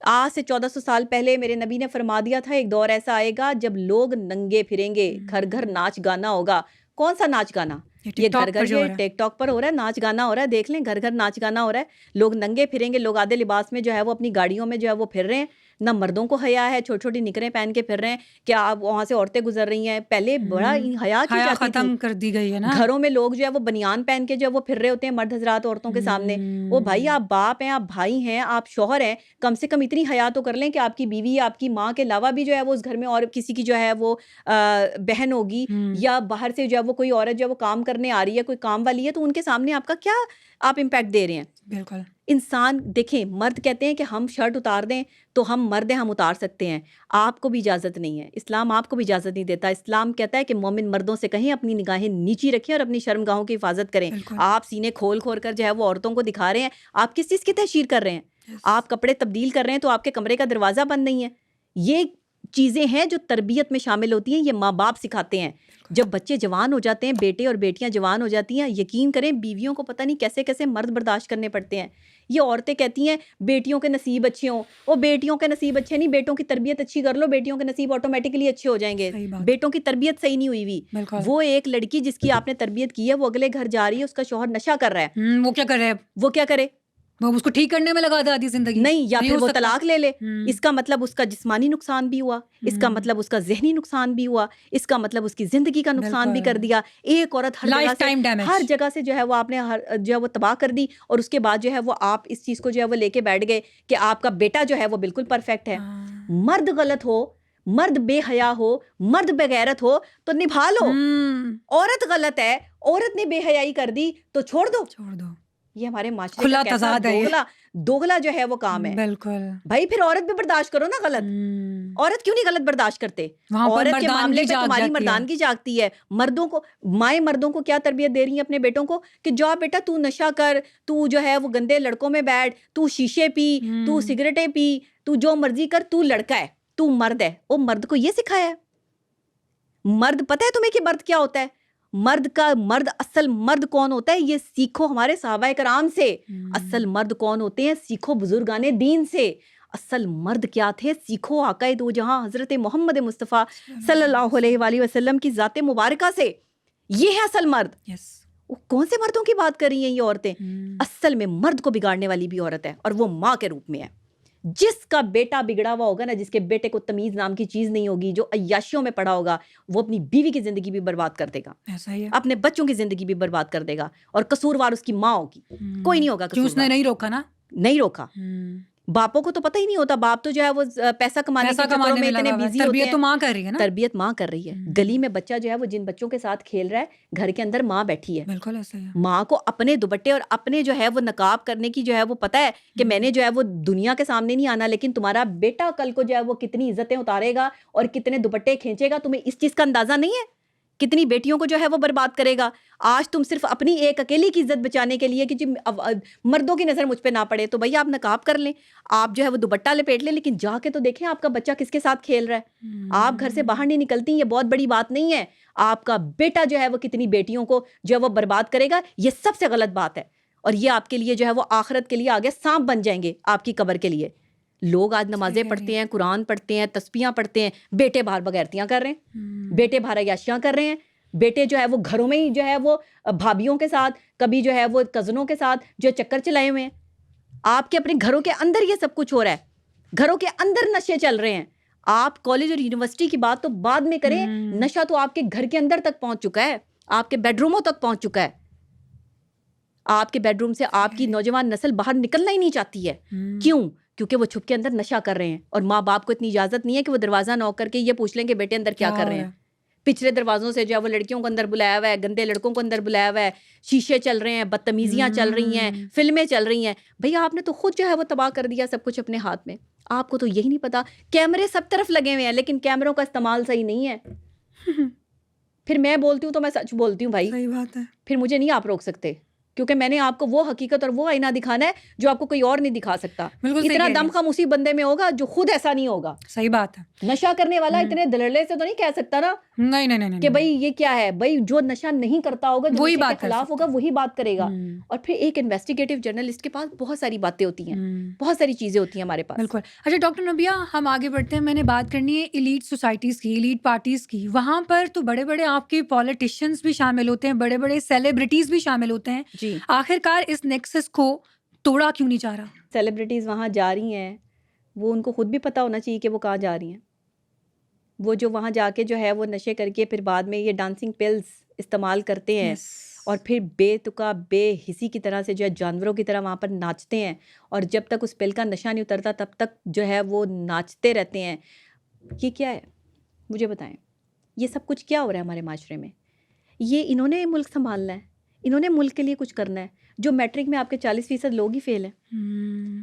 آج سے 1400 سال پہلے میرے نبی نے فرما دیا تھا ایک دور ایسا آئے گا جب لوگ ننگے پھریں گے, گھر گھر ناچ گانا ہوگا. کون سا ناچ گانا؟ یہ گھر گھر جو ٹک ٹاک پر ہو رہا ہے, ناچ گانا ہو رہا ہے. دیکھ لیں, گھر گھر ناچ گانا ہو رہا ہے. لوگ ننگے پھریں گے, لوگ آدھے لباس میں جو ہے وہ اپنی گاڑیوں میں جو ہے وہ پھر رہے ہیں. نہ مردوں کو حیا ہے, چھوٹی چھوٹی نکریں پہن کے پھر رہے ہیں. کیا اب وہاں سے عورتیں گزر رہی ہیں؟ پہلے بڑا حیا کی جاتی تھی,
ختم کر دی گئی ہے نا.
گھروں میں لوگ جو ہے وہ بنیان پہن کے جو ہے وہ پھر رہے ہوتے ہیں, مرد حضرات عورتوں کے سامنے. وہ بھائی آپ باپ ہیں, آپ بھائی ہیں, آپ شوہر ہیں, کم سے کم اتنی حیا تو کر لیں کہ آپ کی بیوی یا آپ کی ماں کے علاوہ بھی جو ہے وہ اس گھر میں اور کسی کی جو ہے وہ بہن ہوگی, یا باہر سے جو ہے وہ کوئی عورت جو ہے وہ کام کرنے آ رہی ہے, کوئی کام والی ہے, تو ان کے سامنے آپ کا کیا آپ امپیکٹ دے رہے ہیں؟
بالکل.
انسان دیکھیں, مرد کہتے ہیں کہ ہم شرٹ اتار دیں تو ہم مرد ہیں, ہم اتار سکتے ہیں. آپ کو بھی اجازت نہیں ہے, اسلام آپ کو بھی اجازت نہیں دیتا. اسلام کہتا ہے کہ مومن مردوں سے کہیں اپنی نگاہیں نیچی رکھیں اور اپنی شرم گاہوں کی حفاظت کریں. آپ سینے کھول کھول کر جو ہے وہ عورتوں کو دکھا رہے ہیں, آپ کس چیز کی تشہیر کر رہے ہیں؟ آپ کپڑے تبدیل کر رہے ہیں تو آپ کے کمرے کا دروازہ بند نہیں ہے. یہ چیزیں ہیں جو تربیت میں شامل ہوتی ہیں, یہ ماں باپ سکھاتے ہیں. جب بچے جوان ہو جاتے ہیں, بیٹے اور بیٹیاں جوان ہو جاتی ہیں, یقین کریں بیویوں کو پتہ نہیں کیسے کیسے مرد برداشت کرنے پڑتے ہیں. یہ عورتیں کہتی ہیں بیٹیوں کے نصیب اچھے ہوں, وہ بیٹیوں کے نصیب اچھے نہیں, بیٹوں کی تربیت اچھی کر لو, بیٹیوں کے نصیب آٹومیٹکلی اچھے ہو جائیں گے. بیٹوں کی تربیت صحیح نہیں ہوئی ہوئی. وہ ایک لڑکی جس کی آپ نے تربیت کی ہے, وہ اگلے گھر جا رہی ہے, اس کا شوہر نشہ کر رہا ہے,
وہ کیا کر رہے ہیں؟
وہ کیا کرے؟
وہ اس کو ٹھیک کرنے میں لگا دے آدھی زندگی.
نہیں, یا پھر وہ طلاق لے لے. اس کا مطلب اس کا جسمانی نقصان بھی ہوا, اس کا مطلب اس کا ذہنی نقصان بھی ہوا, اس کا مطلب اس کی زندگی کا نقصان بھی کر دیا. ایک عورت ہر جگہ سے جو ہے وہ آپ نے جو ہے وہ تباہ کر دی, اور اس کے بعد جو ہے وہ آپ اس چیز کو جو ہے وہ لے کے بیٹھ گئے کہ آپ کا بیٹا جو ہے وہ بالکل پرفیکٹ ہے. مرد غلط ہو, مرد بے حیا ہو, مرد بغیرت ہو تو نبھا لو. عورت غلط ہے, عورت نے بے حیائی کر دی تو چھوڑ دو. یہ ہمارے معاشرے کا کیسا دوغلا جو ہے وہ کام ہے.
بالکل
بھائی, پھر عورت بھی برداشت کرو نا غلط. عورت کیوں نہیں غلط برداشت کرتے؟ عورت کے معاملے میں تمہاری مردانگی جاگتی ہے. مردوں کو, مائیں مردوں کو کیا تربیت دے رہی ہیں اپنے بیٹوں کو کہ جا بیٹا تو نشہ کر, تو جو ہے وہ گندے لڑکوں میں بیٹھ, تو شیشے پی, تو سگریٹیں پی, تو جو مرضی کر, تو لڑکا ہے, تو مرد ہے. وہ مرد کو یہ سکھایا ہے؟ مرد پتہ ہے تمہیں کہ مرد کیا ہوتا ہے؟ مرد اصل مرد کون ہوتا ہے یہ سیکھو ہمارے صحابہ کرام سے. اصل مرد کون ہوتے ہیں سیکھو بزرگان دین سے. اصل مرد کیا تھے سیکھو آقا دو جہاں حضرت محمد مصطفیٰ صلی اللہ علیہ وآلہ وسلم کی ذات مبارکہ سے. یہ ہے اصل مرد. وہ کون سے مردوں کی بات کر رہی ہیں یہ عورتیں؟ اصل میں مرد کو بگاڑنے والی بھی عورت ہے, اور وہ ماں کے روپ میں ہے. جس کا بیٹا بگڑا ہوا ہوگا نا, جس کے بیٹے کو تمیز نام کی چیز نہیں ہوگی, جو عیاشیوں میں پڑا ہوگا, وہ اپنی بیوی کی زندگی بھی برباد کر دے گا, اپنے بچوں کی زندگی بھی برباد کر دے گا, اور قصوروار اس کی ماں ہوگی, کوئی نہیں ہوگا.
اس نے نہیں روکا نا,
نہیں روکا. باپوں کو تو پتہ ہی نہیں ہوتا, باپ تو جو ہے وہ پیسہ کمانے کے چکروں میں اتنے بیزی ہوتے ہیں.
تربیت تو ماں کر رہی ہے نا,
تربیت ماں کر رہی ہے. گلی میں بچہ جو ہے وہ جن بچوں کے ساتھ کھیل رہا ہے, گھر کے اندر ماں بیٹھی ہے.
بالکل ایسا ہے.
ماں کو اپنے دوپٹے اور اپنے جو ہے وہ نقاب کرنے کی جو ہے وہ پتہ ہے کہ میں نے جو ہے وہ دنیا کے سامنے نہیں آنا, لیکن تمہارا بیٹا کل کو جو ہے وہ کتنی عزتیں اتارے گا اور کتنے دوپٹے کھینچے گا, تمہیں اس چیز کا اندازہ نہیں ہے. کتنی بیٹیوں کو جو ہے وہ برباد کرے گا. آج تم صرف اپنی ایک اکیلی کی عزت بچانے کے لیے کہ جی مردوں کی نظر مجھ پہ نہ پڑے, تو بھائی آپ نقاب کر لیں, آپ جو ہے وہ دوپٹہ لپیٹ لیں, لیکن جا کے تو دیکھیں آپ کا بچہ کس کے ساتھ کھیل رہا ہے. آپ گھر سے باہر نہیں نکلتی, یہ بہت بڑی بات نہیں ہے. آپ کا بیٹا جو ہے وہ کتنی بیٹیوں کو جو ہے وہ برباد کرے گا, یہ سب سے غلط بات ہے. اور یہ آپ کے لیے جو ہے وہ آخرت کے لیے آگے سانپ بن جائیں گے آپ کی قبر کے لیے. لوگ آج نمازیں پڑھتے ہیں, قرآن پڑھتے ہیں, تسبیحاں پڑھتے ہیں, بیٹے باہر بغیرتیاں کر رہے ہیں, بیٹے باہر عیاشیاں کر رہے ہیں, بیٹے جو ہے وہ گھروں میں ہی جو ہے وہ بھابھیوں کے ساتھ, کبھی جو ہے وہ کزنوں کے ساتھ جو چکر چلائے ہوئے ہیں. آپ کے اپنے گھروں کے اندر یہ سب کچھ ہو رہا ہے, گھروں کے اندر نشے چل رہے ہیں. آپ کالج اور یونیورسٹی کی بات تو بعد میں کریں, نشہ تو آپ کے گھر کے اندر تک پہنچ چکا ہے, آپ کے بیڈ روموں تک پہنچ چکا ہے. آپ کے بیڈ روم سے آپ کی نوجوان نسل باہر نکلنا ہی نہیں چاہتی ہے. کیوں؟ کیونکہ وہ چھپ کے اندر نشہ کر رہے ہیں, اور ماں باپ کو اتنی اجازت نہیں ہے کہ وہ دروازہ نوک کر کے یہ پوچھ لیں کہ بیٹے اندر کیا کر رہے ہیں. پچھلے دروازوں سے جو ہے وہ لڑکیوں کو اندر بلایا ہوا ہے, گندے لڑکوں کو اندر بلایا ہوا ہے, شیشے چل رہے ہیں, بدتمیزیاں چل رہی ہیں, فلمیں چل رہی ہیں. بھئی آپ نے تو خود جو ہے وہ تباہ کر دیا سب کچھ اپنے ہاتھ میں. آپ کو تو یہی نہیں پتا. کیمرے سب طرف لگے ہوئے ہیں لیکن کیمروں کا استعمال صحیح نہیں ہے. پھر میں بولتی ہوں تو میں سچ بولتی ہوں بھائی,
صحیح بات ہے.
پھر مجھے نہیں آپ روک سکتے, کیونکہ میں نے آپ کو وہ حقیقت اور وہ آئینہ دکھانا ہے جو آپ کو کوئی اور نہیں دکھا سکتا. اتنا دم خم اسی بندے میں ہوگا جو خود ایسا نہیں ہوگا.
صحیح بات ہے.
نشہ کرنے والا اتنے دلڑے سے تو نہیں کہہ سکتا نا
نہیں
کہ بھائی یہ کیا ہے. بھائی جو نشہ نہیں کرتا ہوگا, جو نشے کے خلاف ہوگا, وہی بات کرے گا. اور پھر ایک انویسٹیگیٹو جرنلسٹ کے پاس بہت ساری باتیں ہوتی ہیں, بہت ساری چیزیں ہوتی ہیں ہمارے پاس.
بالکل. اچھا ڈاکٹر نبیہ, ہم آگے بڑھتے ہیں. میں نے بات کرنی ہے ایلیٹ سوسائٹیز کی, ایلیٹ پارٹیز کی. وہاں پر تو بڑے بڑے آپ کے پولیٹیشینز بھی شامل ہوتے ہیں, بڑے بڑے سیلیبریٹیز بھی شامل ہوتے ہیں.
جی,
آخرکار اس نیکسس کو توڑا کیوں نہیں جا رہا؟
سیلیبریٹیز وہاں جا رہی ہیں, وہ ان کو خود بھی پتہ ہونا چاہیے کہ وہ کہاں جا رہی ہیں. وہ جو وہاں جا کے جو ہے وہ نشے کر کے پھر بعد میں یہ ڈانسنگ پلز استعمال کرتے ہیں, اور پھر بے تکا بے حسی کی طرح سے جو ہے جانوروں کی طرح وہاں پر ناچتے ہیں, اور جب تک اس پل کا نشہ نہیں اترتا تب تک جو ہے وہ ناچتے رہتے ہیں. یہ کیا ہے مجھے بتائیں, یہ سب کچھ کیا ہو رہا ہے ہمارے معاشرے میں؟ یہ انہوں نے ملک سنبھالنا ہے, انہوں نے ملک کے لیے کچھ کرنا ہے. جو میٹرک میں آپ کے 40% لوگ ہی فیل ہیں,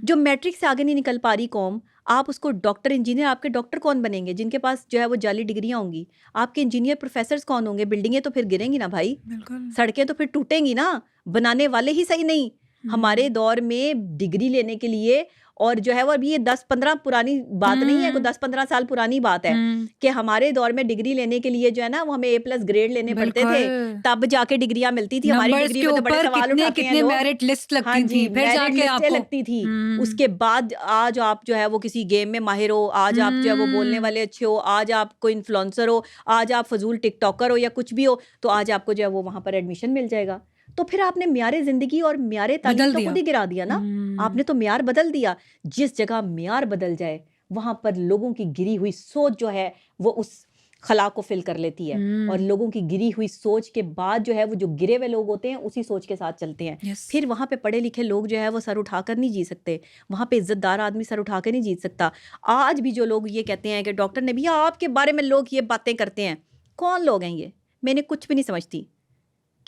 جو میٹرک سے آگے نہیں نکل پا رہی قوم, آپ اس کو ڈاکٹر انجینئر, آپ کے ڈاکٹر کون بنیں گے جن کے پاس جو ہے وہ جعلی ڈگریاں ہوں گی؟ آپ کے انجینئر پروفیسرز کون ہوں گے؟ بلڈنگیں تو پھر گریں گی نا بھائی, سڑکیں تو پھر ٹوٹیں گی نا, بنانے والے ہی صحیح نہیں. ہمارے دور میں ڈگری لینے کے لیے, اور جو ہے وہ ابھی یہ 10-15 پرانی بات نہیں ہے, کوئی 10-15 سال پرانی بات ہے کہ ہمارے دور میں ڈگری لینے کے لیے جو ہے نا وہ ہمیں A+ گریڈ لینے پڑتے تھے, تب جا کے ڈگریاں ملتی تھی. ہماری ڈگری میں تو بڑے سوال اٹھاتے ہیں لوگ,
میرٹ لسٹ لگتی تھی,
پھر جا کے آپ کو لگتی تھی. اس کے بعد آج آپ جو ہے وہ کسی گیم میں ماہر ہو, آج آپ جو ہے وہ بولنے والے اچھے ہو, آج آپ کو انفلوئنسر ہو, آج آپ فضول ٹک ٹاکر ہو یا کچھ بھی ہو, تو آج آپ کو جو ہے وہ وہاں پر ایڈمیشن مل جائے گا. تو پھر آپ نے معیار زندگی اور معیار تعلیم تو خود ہی گرا دیا نا. آپ نے تو معیار بدل دیا. جس جگہ معیار بدل جائے وہاں پر لوگوں کی گری ہوئی سوچ جو ہے وہ اس خلا کو فل کر لیتی ہے, اور لوگوں کی گری ہوئی سوچ کے بعد جو ہے وہ جو گرے ہوئے لوگ ہوتے ہیں اسی سوچ کے ساتھ چلتے ہیں. پھر وہاں پہ پڑھے لکھے لوگ جو ہے وہ سر اٹھا کر نہیں جی سکتے, وہاں پہ عزت دار آدمی سر اٹھا کے نہیں جیت سکتا. آج بھی جو لوگ یہ کہتے ہیں کہ ڈاکٹر نے بھی آپ کے بارے میں لوگ یہ باتیں کرتے ہیں, کون لوگ ہیں یہ؟ میں نے کچھ بھی نہیں سمجھتی.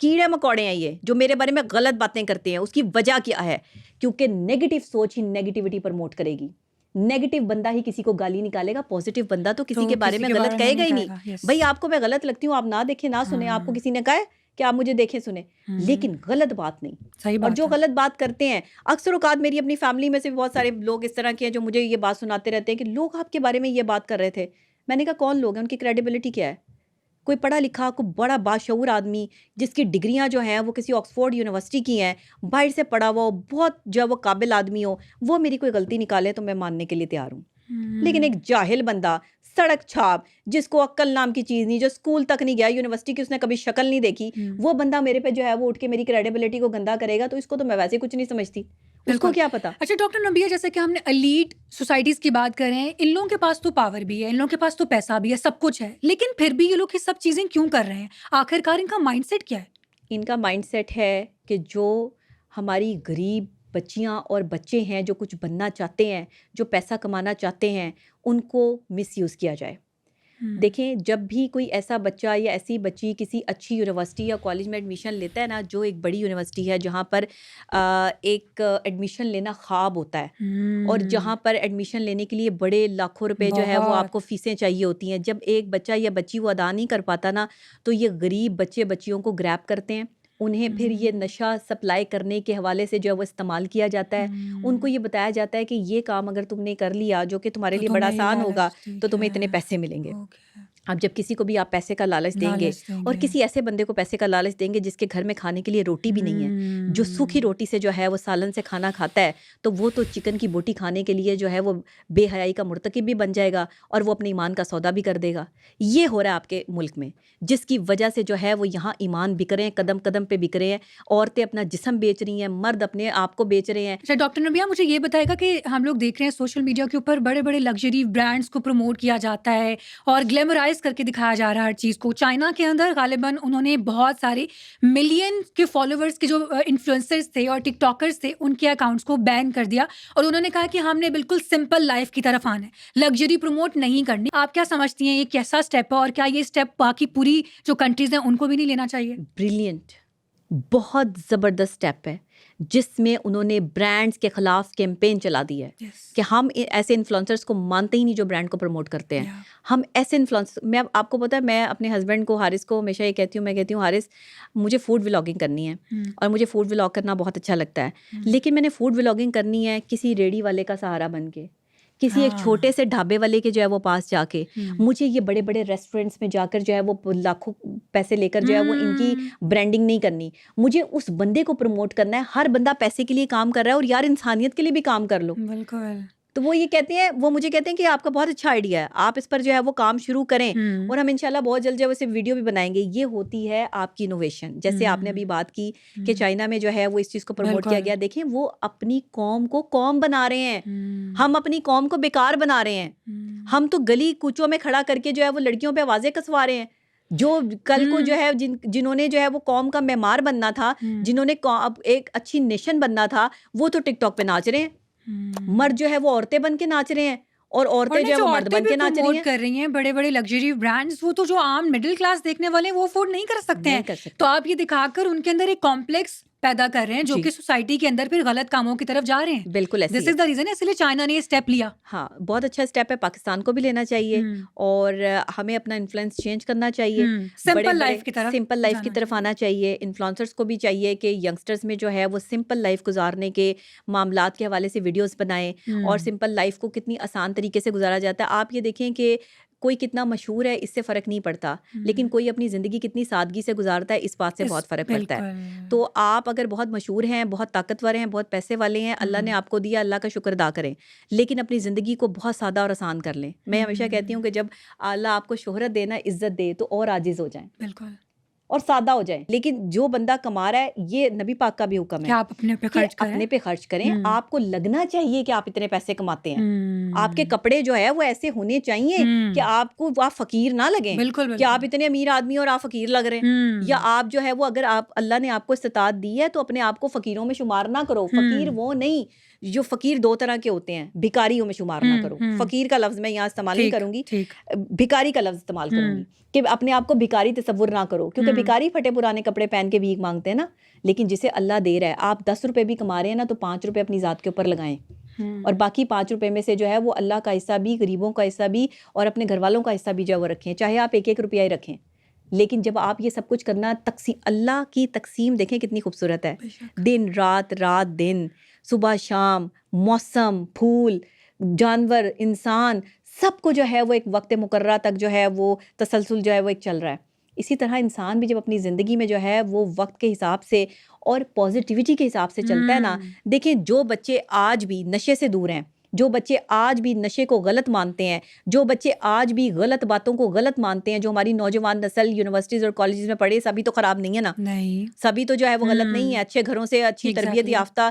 کیڑے مکوڑے ہیں یہ جو میرے بارے میں غلط باتیں کرتے ہیں. اس کی وجہ کیا ہے؟ کیونکہ نیگیٹو سوچ ہی نیگیٹیوٹی پرموٹ کرے گی. نیگیٹو بندہ ہی کسی کو گالی نکالے گا, پازیٹیو بندہ تو کسی کے بارے میں غلط کہے گا ہی نہیں. بھائی آپ کو میں غلط لگتی ہوں, آپ نہ دیکھیں نہ سنیں, آپ کو کسی نے کہا ہے کہ آپ مجھے دیکھیں سنیں, لیکن غلط بات نہیں. اور جو غلط بات کرتے ہیں, اکثر اوقات میری اپنی فیملی میں سے بہت سارے لوگ اس طرح کے ہیں جو مجھے یہ بات سناتے رہتے ہیں کہ لوگ آپ کے بارے میں یہ بات کر رہے تھے. میں نے کہا کون لوگ ہیں, ان کی کریڈیبلٹی کیا ہے؟ کوئی پڑھا لکھا, کوئی بڑا باشعور آدمی جس کی ڈگریاں جو ہیں وہ کسی آکسفورڈ یونیورسٹی کی ہیں, باہر سے پڑھا ہوا ہو, بہت جو ہے وہ قابل آدمی ہو, وہ میری کوئی غلطی نکالے تو میں ماننے کے لیے تیار ہوں. لیکن ایک جاہل بندہ, سڑک چھاپ, جس کو عقل نام کی چیز نہیں, جو اسکول تک نہیں گیا, یونیورسٹی کی اس نے کبھی شکل نہیں دیکھی, وہ بندہ میرے پہ جو ہے وہ اٹھ کے میری کریڈیبلٹی کو گندا کرے گا, تو اس کو تو میں ویسے کچھ نہیں سمجھتی, اس کو کیا پتا.
اچھا ڈاکٹر نبیہ, جیسے کہ ہم نے ایلیٹ سوسائٹیز کی بات کر رہے ہیں, ان لوگوں کے پاس تو پاور بھی ہے, ان لوگوں کے پاس تو پیسہ بھی ہے, سب کچھ ہے, لیکن پھر بھی یہ لوگ یہ سب چیزیں کیوں کر رہے ہیں؟ آخرکار ان کا مائنڈ سیٹ کیا ہے؟
ان کا مائنڈ سیٹ ہے کہ جو ہماری غریب بچیاں اور بچے ہیں جو کچھ بننا چاہتے ہیں, جو پیسہ کمانا چاہتے ہیں, ان کو مس یوز کیا جائے. دیکھیں, جب بھی کوئی ایسا بچہ یا ایسی بچی کسی اچھی یونیورسٹی یا کالج میں ایڈمیشن لیتا ہے نا, جو ایک بڑی یونیورسٹی ہے جہاں پر ایک ایڈمیشن لینا خواب ہوتا ہے, اور جہاں پر ایڈمیشن لینے کے لیے بڑے لاکھوں روپے جو ہے وہ آپ کو فیسیں چاہیے ہوتی ہیں, جب ایک بچہ یا بچی وہ ادا نہیں کر پاتا نا, تو یہ غریب بچے بچیوں کو گریب کرتے ہیں, انہیں پھر یہ نشہ سپلائی کرنے کے حوالے سے جو ہے وہ استعمال کیا جاتا ہے. ان کو یہ بتایا جاتا ہے کہ یہ کام اگر تم نے کر لیا جو کہ تمہارے لیے بڑا آسان ہوگا تو تمہیں اتنے پیسے ملیں گے. اب جب کسی کو بھی آپ پیسے کا لالچ دیں گے اور کسی ایسے بندے کو پیسے کا لالچ دیں گے جس کے گھر میں کھانے کے لیے روٹی بھی نہیں ہے، جو سوکھی روٹی سے جو ہے وہ سالن سے کھانا کھاتا ہے، تو وہ تو چکن کی بوٹی کھانے کے لیے جو ہے وہ بے حیائی کا مرتکب بھی بن جائے گا اور وہ اپنے ایمان کا سودا بھی کر دے گا۔ یہ ہو رہا ہے آپ کے ملک میں، جس کی وجہ سے جو ہے وہ یہاں ایمان بک رہے ہیں، قدم قدم پہ بک رہے ہیں، عورتیں اپنا جسم بیچ رہی ہیں، مرد اپنے آپ کو بیچ رہے ہیں۔
اچھا ڈاکٹر نبیہ، مجھے یہ بتائے گا کہ ہم لوگ دیکھ رہے ہیں سوشل میڈیا کے اوپر بڑے بڑے لگژری برانڈس کو پروموٹ کیا جاتا ہے اور گلیمرائز کر کے دکھایا جا رہا ہے ہر چیز کو۔ چائنا کے اندر غالباً انہوں نے بہت سارے ملین کے فالوورز کے جو انفلوئنسرز تھے اور ٹک ٹاکرز تھے ان کے اکاؤنٹس کو بین کر دیا، اور انہوں نے کہا کہ ہم نے بالکل سمپل لائف کی طرف آنا ہے، لگژری پروموٹ نہیں کرنی۔ آپ کیا سمجھتی ہیں یہ کیسا اسٹیپ ہے، اور کیا یہ اسٹیپ باقی پوری جو کنٹریز ہیں ان کو بھی نہیں لینا چاہیے؟
بریلینٹ، بہت زبردست اسٹیپ ہے جس میں انہوں نے برانڈز کے خلاف کیمپین چلا دی ہے کہ ہم ایسے انفلوئنسرز کو مانتے ہی نہیں جو برانڈ کو پروموٹ کرتے ہیں۔ ہم ایسے انفلوئنسر، میں آپ کو پتہ ہے میں اپنے ہسبینڈ کو حارث کو ہمیشہ یہ کہتی ہوں، میں کہتی ہوں حارث مجھے فوڈ ولاگنگ کرنی ہے اور مجھے فوڈ ولاگ کرنا بہت اچھا لگتا ہے، لیکن میں نے فوڈ ولاگنگ کرنی ہے کسی ریڑھی والے کا سہارا بن کے، کسی ایک چھوٹے سے ڈھابے والے کے جو ہے وہ پاس جا کے۔ مجھے یہ بڑے بڑے ریسٹورینٹس میں جا کر جو ہے وہ لاکھوں پیسے لے کر جو ہے وہ ان کی برانڈنگ نہیں کرنی، مجھے اس بندے کو پروموٹ کرنا ہے۔ ہر بندہ پیسے کے لیے کام کر رہا ہے اور یار انسانیت کے لیے بھی کام کر لو۔
بالکل۔
تو وہ یہ کہتے ہیں، وہ مجھے کہتے ہیں کہ آپ کا بہت اچھا آئیڈیا ہے، آپ اس پر جو ہے وہ کام شروع کریں اور ہم انشاءاللہ بہت جلد جو ہے اسے ویڈیو بھی بنائیں گے۔ یہ ہوتی ہے آپ کی انوویشن، جیسے آپ نے ابھی بات کی کہ چائنا میں جو ہے وہ اس چیز کو پروموٹ کیا گیا۔ دیکھیں وہ اپنی قوم کو قوم بنا رہے ہیں، ہم اپنی قوم کو بیکار بنا رہے ہیں۔ ہم تو گلی کوچوں میں کھڑا کر کے جو ہے وہ لڑکیوں پہ آوازیں کسوا رہے ہیں، جو کل کو جو ہے جنہوں نے جو ہے وہ قوم کا معمار بننا تھا، جنہوں نے ایک اچھی نیشن بننا تھا، وہ تو ٹک ٹاک پہ ناچ رہے ہیں۔ مرد جو ہے وہ عورتیں بن کے ناچ رہے ہیں اور عورتیں جو ہے وہ مرد بن کے ناچ رہی ہیں۔
کر رہی ہیں بڑے بڑے لگژری برانڈز، وہ تو جو عام مڈل کلاس دیکھنے والے ہیں وہ افورڈ نہیں کر سکتے ہیں، تو آپ یہ دکھا کر ان کے اندر ایک کمپلیکس پیدا کر رہے ہیں جو کہ سوسائٹی کے اندر پھر غلط کاموں کی طرف جا رہے ہیں۔
بالکل ایسے
دس از دا ریزن، اس لیے چائنا نے یہ اسٹیپ لیا۔
ہاں بہت اچھا اسٹیپ ہے، پاکستان کو بھی لینا چاہیے اور ہمیں اپنا انفلوئنس چینج کرنا چاہیے،
سمپل لائف
کی طرف آنا چاہیے۔ انفلوئنسرز کو بھی چاہیے کہ ینگسٹرز میں جو ہے وہ سمپل لائف گزارنے کے معاملات کے حوالے سے ویڈیوز بنائیں اور سمپل لائف کو کتنی آسان طریقے سے گزارا جاتا ہے۔ آپ یہ دیکھیں کہ کوئی کتنا مشہور ہے اس سے فرق نہیں پڑتا، لیکن کوئی اپنی زندگی کتنی سادگی سے گزارتا ہے اس بات سے بہت فرق پڑتا ہے۔ تو آپ اگر بہت مشہور ہیں، بہت طاقتور ہیں، بہت پیسے والے ہیں، اللہ نے آپ کو دیا، اللہ کا شکر ادا کریں، لیکن اپنی زندگی کو بہت سادہ اور آسان کر لیں۔ میں ہمیشہ کہتی ہوں کہ جب اللہ آپ کو شہرت دے نا، عزت دے، تو اور عاجز ہو جائیں
بالکل
اور سادہ ہو جائیں۔ لیکن جو بندہ کما رہا ہے، یہ نبی پاک کا بھی حکم ہے
کہ آپ اپنے پہ خرچ
کریں۔ آپ کو لگنا چاہیے کہ آپ اتنے پیسے کماتے ہیں، آپ کے کپڑے جو ہے وہ ایسے ہونے چاہیے کہ آپ فقیر نہ لگیں، کہ آپ اتنے امیر آدمی اور آپ فقیر لگ رہے ہیں، یا آپ جو ہے وہ اگر آپ اللہ نے آپ کو استطاعت دی ہے تو اپنے آپ کو فقیروں میں شمار نہ کرو۔ فقیر وہ نہیں، جو فقیر دو طرح کے ہوتے ہیں، بھکاریوں میں شمار نہ کرو۔ فقیر کا لفظ میں یہاں استعمال نہیں کروں گی، بھکاری کا لفظ استعمال کروں گی کہ اپنے آپ کو بھکاری تصور نہ کرو، کیونکہ بھکاری پھٹے پرانے کپڑے پہن کے بھیک مانگتے ہیں نا، لیکن جسے اللہ دے رہا ہے، آپ 10 روپے بھی کما رہے ہیں نا تو 5 روپے اپنی ذات کے اوپر لگائیں اور باقی 5 روپے میں سے جو ہے وہ اللہ کا حصہ بھی، غریبوں کا حصہ بھی اور اپنے گھر والوں کا حصہ بھی جو ہے وہ رکھیں، چاہے آپ 1 روپیہ ہی رکھیں۔ لیکن جب آپ یہ سب کچھ کرنا، تقسیم، اللہ کی تقسیم دیکھیں کتنی خوبصورت ہے، دن رات، رات دن، صبح شام، موسم، پھول، جانور، انسان، سب کو جو ہے وہ ایک وقت مقررہ تک جو ہے وہ تسلسل جو ہے وہ ایک چل رہا ہے۔ اسی طرح انسان بھی جب اپنی زندگی میں جو ہے وہ وقت کے حساب سے اور پازیٹیوٹی کے حساب سے چلتا ہے نا، دیکھیں جو بچے آج بھی نشے سے دور ہیں، جو بچے آج بھی نشے کو غلط مانتے ہیں، جو بچے آج بھی غلط باتوں کو غلط مانتے ہیں، جو ہماری نوجوان نسل یونیورسٹیز اور کالجز میں پڑھے، سبھی تو خراب نہیں ہے نا،
نہیں
سبھی تو جو ہے وہ غلط نہیں ہے، اچھے گھروں سے، اچھی تربیت یافتہ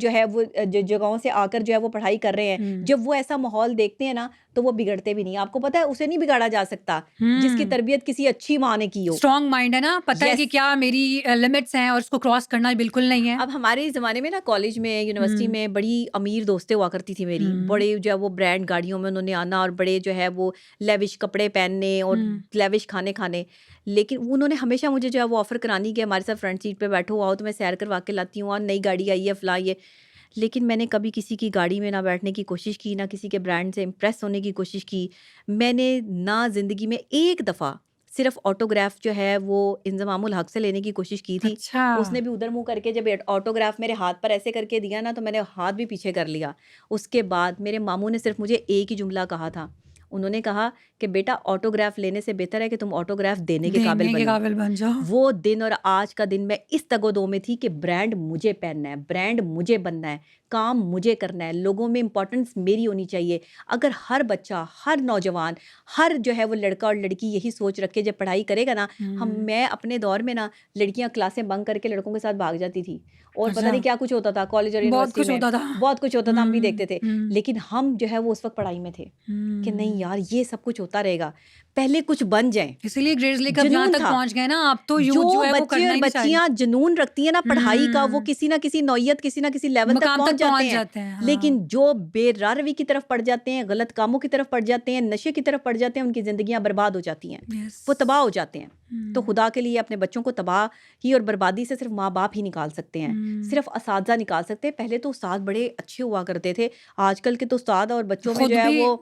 جو ہے وہ جگہوں سے آ کر جو ہے وہ پڑھائی کر رہے ہیں۔ جب وہ ایسا ماحول دیکھتے ہیں نا تو وہ بگڑتے بھی نہیں۔ آپ کو پتہ ہے اسے نہیں بگاڑا جا سکتا جس کی تربیت کسی اچھی ماں نے کی ہو،
اسٹرانگ مائنڈ ہے نا، پتہ ہے کہ کیا میری لمٹس ہیں اور اس کو کراس کرنا بالکل نہیں ہے۔
اب ہمارے زمانے میں نا کالج میں، یونیورسٹی میں بڑی امیر دوستیں ہوا کرتی تھی میری، بڑے جو ہے وہ برانڈ گاڑیوں میں انہوں نے آنا اور بڑے جو ہے وہ لیوش کپڑے پہننے اور لیوش کھانے کھانے، لیکن انہوں نے ہمیشہ مجھے جو ہے وہ آفر کرانی کہ ہمارے ساتھ فرنٹ سیٹ پہ بیٹھو، آؤ تو میں سیر کروا کے لاتی ہوں، اور نئی گاڑی آئی ہے فلاں یہ، لیکن میں نے کبھی کسی کی گاڑی میں نہ بیٹھنے کی کوشش کی، نہ کسی کے برانڈ سے امپریس ہونے کی کوشش کی۔ میں نے نہ زندگی میں ایک دفعہ صرف آٹوگراف جو ہے وہ انضمام الحق سے لینے کی کوشش کی تھی۔ اس نے بھی ادھر منہ کر کے جب آٹوگراف میرے ہاتھ پر ایسے کر کے دیا نا تو میں نے ہاتھ بھی پیچھے کر لیا۔ اس کے بعد میرے ماموں نے صرف مجھے ایک ہی جملہ کہا تھا، انہوں نے کہا کہ بیٹا آٹوگراف لینے سے بہتر ہے کہ تم آٹوگراف دینے کے قابل
بن جاؤ.
وہ دن اور آج کا دن میں اس تگ و دو میں تھی کہ برانڈ مجھے پہننا ہے, برانڈ مجھے بننا ہے, کام مجھے کرنا ہے, لوگوں میں امپورٹنس میری ہونی چاہیے. اگر ہر بچہ, ہر نوجوان, ہر جو ہے وہ لڑکا اور لڑکی یہی سوچ رکھے جب پڑھائی کرے گا نا, میں اپنے دور میں نا لڑکیاں کلاسیں بنک کر کے لڑکوں کے ساتھ بھاگ جاتی تھی, اور پتہ نہیں کیا کچھ ہوتا تھا کالج اور یونیورسٹی میں, بہت کچھ ہوتا تھا, ہم بھی دیکھتے تھے. لیکن ہم جو ہے وہ اس وقت پڑھائی میں تھے کہ نہیں یار یہ سب کچھ ہوتا رہے گا, پہلے کچھ بن جائیں.
اسی لیے گریڈز لے کر یہاں تک پہنچ گئے نا. اب تو
جو بچے اور بچیاں جنون رکھتی ہیں نا پڑھائی کا, وہ کسی نہ کسی نوعیت, کسی نہ کسی لیول تک پہنچ جاتے ہیں. لیکن جو بے راروی کی طرف پڑ جاتے ہیں, غلط کاموں کی طرف پڑ جاتے ہیں, نشے کی طرف پڑ جاتے ہیں, ان کی زندگیاں برباد ہو جاتی ہیں, وہ تباہ ہو جاتے ہیں. تو خدا کے لیے اپنے بچوں کو تباہی اور بربادی سے صرف ماں باپ ہی نکال سکتے ہیں, صرف اساتذہ نکال سکتے ہیں. پہلے تو استاد بڑے اچھے ہوا کرتے تھے, آج کل کے تو استاد اور بچوں میں جو ہے وہ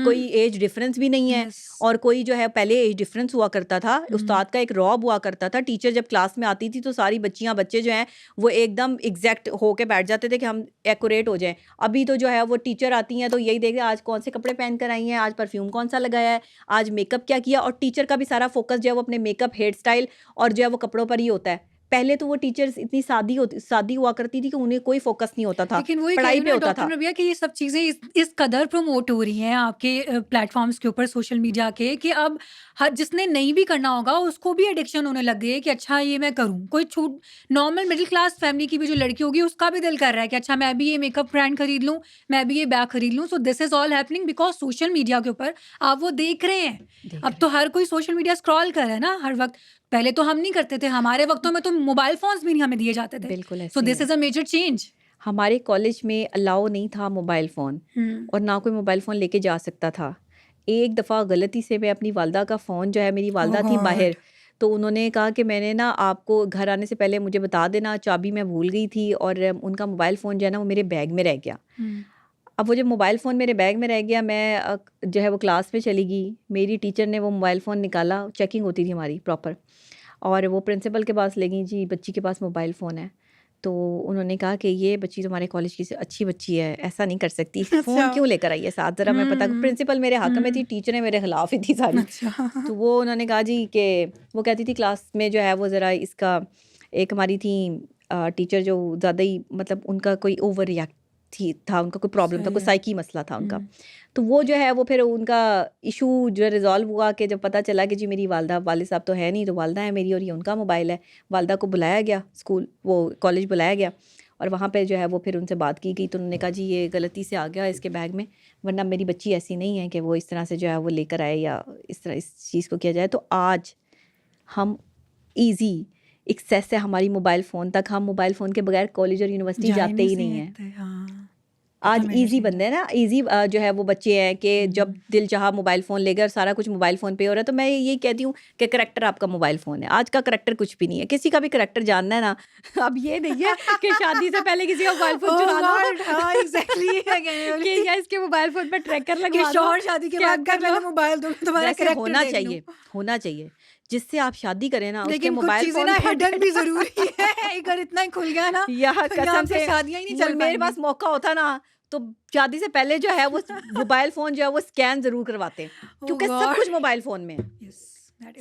کوئی ایج ڈفرینس بھی نہیں ہے, اور کوئی جو ہے پہلے ایج ڈفرینس ہوا کرتا تھا, استاد کا ایک رعب ہوا کرتا تھا. ٹیچر جب کلاس میں آتی تھی تو ساری بچیاں بچے جو ہیں وہ ایک دم ایگزیکٹ ہو کے بیٹھ جاتے تھے کہ ہم ایکوریٹ ہو جائیں. ابھی تو جو ہے وہ ٹیچر آتی ہیں تو یہی دیکھتے آج کون سے کپڑے پہن کر آئی ہیں, آج پرفیوم کون سا لگایا ہے, آج میک اپ کیا کیا, اور ٹیچر کا بھی سارا فوکس جو ہے وہ اپنے میک اپ, ہیئر اسٹائل اور جو ہے وہ کپڑوں پر ہی ہوتا ہے. پہلے تو وہ ٹیچرز اتنی سادی ہوا کرتی تھی کہ انہیں کوئی فوکس نہیں ہوتا تھا,
لیکن وہی
پڑھائی پہ ہوتا تھا.
ڈاکٹر ربیہ کہ یہ سب چیزیں اس قدر پروموٹ ہو رہی ہیں آپ کے پلیٹ فارمس کے اوپر, سوشل میڈیا کے, کہ اب ہر جس نے نہیں بھی کرنا ہوگا اس کو بھی ایڈکشن ہونے لگ گئی ہے کہ اچھا یہ میں کروں. کوئی نارمل مڈل کلاس فیملی کی بھی جو لڑکی ہوگی اس کا بھی دل کر رہا ہے کہ اچھا میں بھی یہ میک اپ برانڈ خرید لوں, میں بھی یہ بیگ خرید لوں. سو دس از آل ہیپننگ بیکاز سوشل میڈیا کے اوپر آپ وہ دیکھ رہے ہیں. اب تو ہر کوئی سوشل میڈیا اسکرال کر رہا ہے نا ہر وقت. پہلے تو ہم نہیں کرتے تھے, ہمارے وقتوں میں تو موبائل فونس بھی نہیں ہمیں دیے جاتے تھے.
بالکل.
سو دس از اے میجر چینج.
ہمارے کالج میں الاؤ نہیں تھا موبائل فون, اور نہ کوئی موبائل فون لے کے جا سکتا تھا. ایک دفعہ غلطی سے میں اپنی والدہ کا فون جو ہے, میری والدہ تھی باہر, تو انہوں نے کہا کہ میں نے نا آپ کو گھر آنے سے پہلے مجھے بتا دینا, چابی میں بھول گئی تھی, اور ان کا موبائل فون جو ہے نا وہ میرے بیگ میں رہ گیا. اب وہ جب موبائل فون میرے بیگ میں رہ گیا, میں جو ہے وہ کلاس میں چلی گئی, میری ٹیچر نے وہ موبائل فون نکالا, چیکنگ ہوتی تھی ہماری پراپر, اور وہ پرنسپل کے پاس لے گئی, جی بچی کے پاس موبائل فون ہے. تو انہوں نے کہا کہ یہ بچی تمہارے کالج کی اچھی بچی ہے, ایسا نہیں کر سکتی, فون کیوں لے کر آئی ہے ساتھ, ذرا میں پتہ. پرنسپل میرے حق میں تھی, ٹیچریں میرے خلاف ہی تھی ساری. تو وہ انہوں نے کہا جی کہ وہ کہتی تھی کلاس میں جو ہے وہ ذرا اس کا, ایک ہماری تھی ٹیچر جو زیادہ ہی مطلب ان کا کوئی اوور ریئیکٹ تھا, ان کا کوئی پرابلم تھا, کوئی سائیکی مسئلہ تھا ان کا. تو وہ جو ہے وہ پھر ان کا ایشو جو ہے ریزالو ہوا کہ جب پتہ چلا کہ جی میری والدہ, والد صاحب تو ہے نہیں, تو والدہ ہے میری اور یہ ان کا موبائل ہے. والدہ کو بلایا گیا اسکول, وہ کالج بلایا گیا, اور وہاں پہ جو ہے وہ پھر ان سے بات کی گئی. تو انہوں نے کہا جی یہ غلطی سے آ گیا اس کے بیگ میں, ورنہ میری بچی ایسی نہیں ہے کہ وہ اس طرح سے جو ہے وہ لے کر آئے یا اس طرح اس چیز کو کیا جائے. تو آج ہم ایزی ایکسیس ہے ہماری موبائل فون تک, ہم موبائل فون کے بغیر کالج اور یونیورسٹی جاتے ہی نہیں ہیں. آج ایزی بندے ہیں نا, ایزی جو ہے وہ بچے ہیں کہ جب دل چاہا موبائل فون لے گئے, اور سارا کچھ موبائل فون پہ ہو رہا ہے. تو میں یہی کہتی ہوں کہ کریکٹر آپ کا موبائل فون ہے. آج کا کریکٹر کچھ بھی نہیں ہے, کسی کا بھی کریکٹر جاننا ہے نا, اب یہ نہیں ہے کہ شادی سے پہلے کسی کا موبائل فون چرا لو کہ یا اس کے موبائل فون پہ ٹریکر لگا دو,
شادی کے بعد موبائل دو, تمہارا
ہونا چاہیے جس سے آپ شادی کریں نا.
لیکن موبائل فون ہڈن بھی ضروری ہے, اگر اتنا ہی کھل گیا نا
یا قسم سے
شادیاں ہی نہیں چل.
میرے پاس موقع ہوتا نا تو شادی سے پہلے جو ہے وہ موبائل فون جو ہے وہ اسکین ضرور کرواتے ہیں, کیونکہ سب کچھ موبائل فون میں,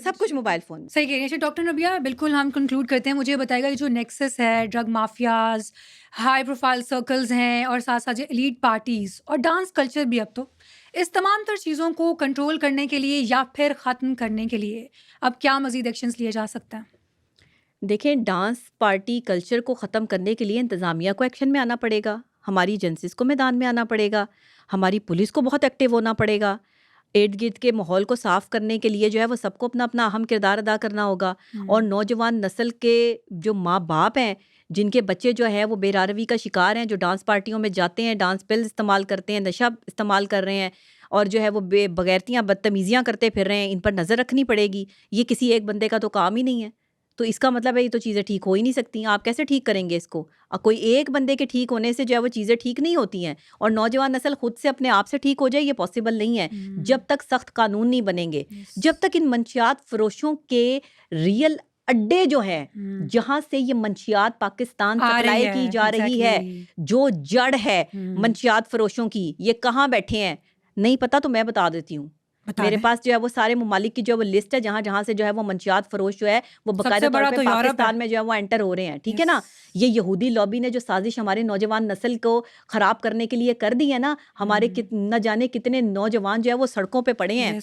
سب کچھ موبائل فون.
صحیح کہہ رہی ہیں ڈاکٹر ربیہ. بالکل ہم کنکلوڈ کرتے ہیں. مجھے بتائے گا یہ جو نیکسس ہے, drug mafias, high profile circles ہیں, اور ساتھ ساتھ ایلیٹ پارٹیز اور ڈانس کلچر بھی, اب تو اس تمام تر چیزوں کو کنٹرول کرنے کے لیے یا پھر ختم کرنے کے لیے اب کیا مزید ایکشنز لیے جا سکتا ہے؟
دیکھیں, ڈانس پارٹی کلچر کو ختم کرنے کے لیے انتظامیہ کو ایکشن میں آنا پڑے گا, ہماری ایجنسیز کو میدان میں آنا پڑے گا, ہماری پولیس کو بہت ایکٹیو ہونا پڑے گا. ارد گرد کے ماحول کو صاف کرنے کے لیے جو ہے وہ سب کو اپنا اپنا اہم کردار ادا کرنا ہوگا. اور نوجوان نسل کے جو ماں باپ ہیں جن کے بچے جو ہیں وہ بے راروی کا شکار ہیں, جو ڈانس پارٹیوں میں جاتے ہیں, ڈانس پلز استعمال کرتے ہیں, نشہ استعمال کر رہے ہیں, اور جو ہے وہ بے بغیرتیاں بدتمیزیاں کرتے پھر رہے ہیں, ان پر نظر رکھنی پڑے گی. یہ کسی ایک بندے کا تو کام ہی نہیں ہے. تو اس کا مطلب ہے یہ تو چیزیں ٹھیک ہو ہی نہیں سکتی. آپ کیسے ٹھیک کریں گے اس کو؟ کوئی ایک بندے کے ٹھیک ہونے سے جو ہے وہ چیزیں ٹھیک نہیں ہوتی ہیں, اور نوجوان نسل خود سے اپنے آپ سے ٹھیک ہو جائے یہ پاسبل نہیں ہے جب تک سخت قانون نہیں بنیں گے, جب تک ان منشیات فروشوں کے ریئل اڈے جو ہیں جہاں سے یہ منشیات پاکستان سپلائی کی جا رہی ہے, جو جڑ ہے منشیات فروشوں کی, یہ کہاں بیٹھے ہیں؟ نہیں پتا تو میں بتا دیتی ہوں. میرے پاس جو ہے وہ سارے ممالک کی جو وہ لسٹ ہے جہاں سے جو ہے وہ منشیات فروش جو ہے وہ باقاعدہ طور پہ پاکستان میں جو ہے وہ انٹر ہو رہے ہیں. ٹھیک ہے نا. یہ یہودی لابی نے جو سازش ہمارے نوجوان نسل کو خراب کرنے کے لیے کر دی ہے نا, ہمارے نہ جانے کتنے نوجوان جو ہے وہ سڑکوں پہ پڑے ہیں,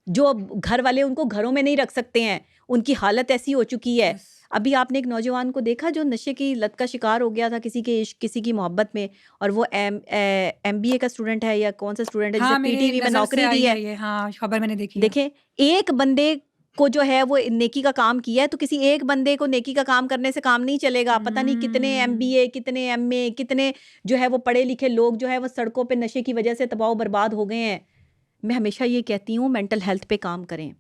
جو گھر والے ان کو گھروں میں نہیں رکھ سکتے ہیں, ان کی حالت ایسی ہو چکی ہے. ابھی آپ نے ایک نوجوان کو دیکھا جو نشے کی لت کا شکار ہو گیا تھا کسی کے عشق کسی کی محبت میں, اور وہ ایم بی اے کا اسٹوڈنٹ ہے یا کون سا اسٹوڈنٹ ہے جسے پی ٹی وی میں نوکری دی ہے.
ہاں خبر میں نے دیکھی.
دیکھیں ایک بندے کو جو ہے وہ نیکی کا کام کیا ہے, تو کسی ایک بندے کو نیکی کا کام کرنے سے کام نہیں چلے گا. پتہ نہیں کتنے ایم بی اے, کتنے ایم اے, کتنے جو ہے وہ پڑھے لکھے لوگ جو ہے وہ سڑکوں پہ نشے کی وجہ سے تباہ و برباد ہو گئے ہیں. میں ہمیشہ یہ کہتی ہوں مینٹل ہیلتھ پہ کام کریں,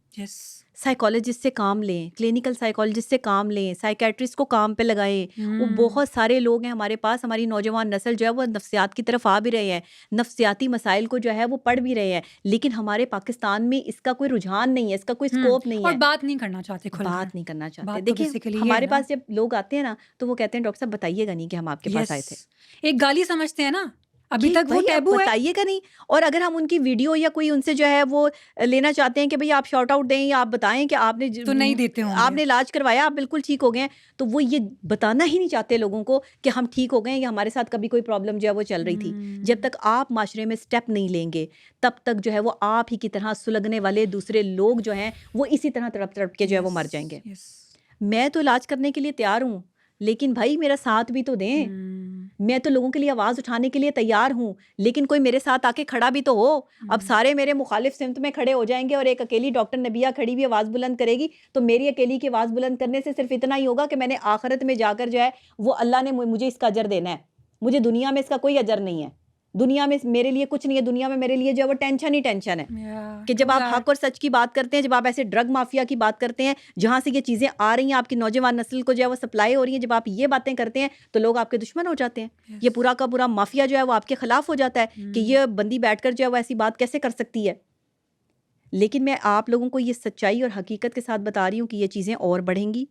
سائیکالوجسٹ سے کام لیں, کلینکل سائیکالوجسٹ سے کام لیں, سائیکیٹرسٹ کو کام پہ لگائیں. وہ بہت سارے لوگ ہیں ہمارے پاس, ہماری نوجوان نسل جو ہے وہ نفسیات کی طرف آ بھی رہے ہیں, نفسیاتی مسائل کو جو ہے وہ پڑھ بھی رہے ہیں, لیکن ہمارے پاکستان میں اس کا کوئی رجحان نہیں ہے, اس کا کوئی اسکوپ نہیں ہے,
اور بات نہیں کرنا چاہتے,
بات نہیں کرنا چاہتے. دیکھیں ہمارے پاس جب لوگ آتے ہیں نا تو وہ کہتے ہیں ڈاکٹر صاحب بتائیے گا نہیں کہ ہم آپ کے پاس آئے تھے.
ایک گالی سمجھتے ہیں نا, ابھی تک وہ ٹیبو ہے,
بتائیے گا نہیں. اور اگر ہم ان کی ویڈیو یا کوئی ان سے جو ہے وہ لینا چاہتے ہیں کہ بھئی آپ شارٹ آؤٹ دیں یا آپ بتائیں کہ آپ نے
تو نہیں دیتے ہوں,
آپ نے علاج کروایا, آپ بالکل ٹھیک ہو گئے ہیں, تو وہ یہ بتانا ہی نہیں چاہتے لوگوں کو کہ ہم ٹھیک ہو گئے ہیں یا ہمارے ساتھ کبھی کوئی پرابلم جو ہے وہ چل رہی تھی. جب تک آپ معاشرے میں سٹیپ نہیں لیں گے تب تک جو ہے وہ آپ ہی کی طرح سلگنے والے دوسرے لوگ جو ہیں وہ اسی طرح تڑپ تڑپ کے جو ہے وہ مر جائیں گے. میں تو علاج کرنے کے لیے تیار ہوں, لیکن بھائی میرا ساتھ بھی تو دیں. میں تو لوگوں کے لیے آواز اٹھانے کے لیے تیار ہوں, لیکن کوئی میرے ساتھ آ کے کھڑا بھی تو ہو. اب سارے میرے مخالف سمت میں کھڑے ہو جائیں گے اور ایک اکیلی ڈاکٹر نبیہ کھڑی بھی آواز بلند کرے گی, تو میری اکیلی کی آواز بلند کرنے سے صرف اتنا ہی ہوگا کہ میں نے آخرت میں جا کر جو ہے وہ اللہ نے مجھے اس کا اجر دینا ہے. مجھے دنیا میں اس کا کوئی اجر نہیں ہے, دنیا میں میرے لیے کچھ نہیں ہے. دنیا میں میرے لیے جو ہے وہ ٹینشن ہی ٹینشن ہے کہ جب آپ حق اور سچ کی بات کرتے ہیں, جب آپ ایسے ڈرگ مافیا کی بات کرتے ہیں جہاں سے یہ چیزیں آ رہی ہیں, آپ کی نوجوان نسل کو جو ہے وہ سپلائی ہو رہی ہیں, جب آپ یہ باتیں کرتے ہیں تو لوگ آپ کے دشمن ہو جاتے ہیں. یہ پورا کا پورا مافیا جو ہے وہ آپ کے خلاف ہو جاتا ہے کہ یہ بندی بیٹھ کر جو ہے وہ ایسی بات کیسے کر سکتی ہے. لیکن میں آپ لوگوں کو یہ سچائی اور حقیقت کے ساتھ بتا رہی ہوں کہ یہ چیزیں اور بڑھیں گی.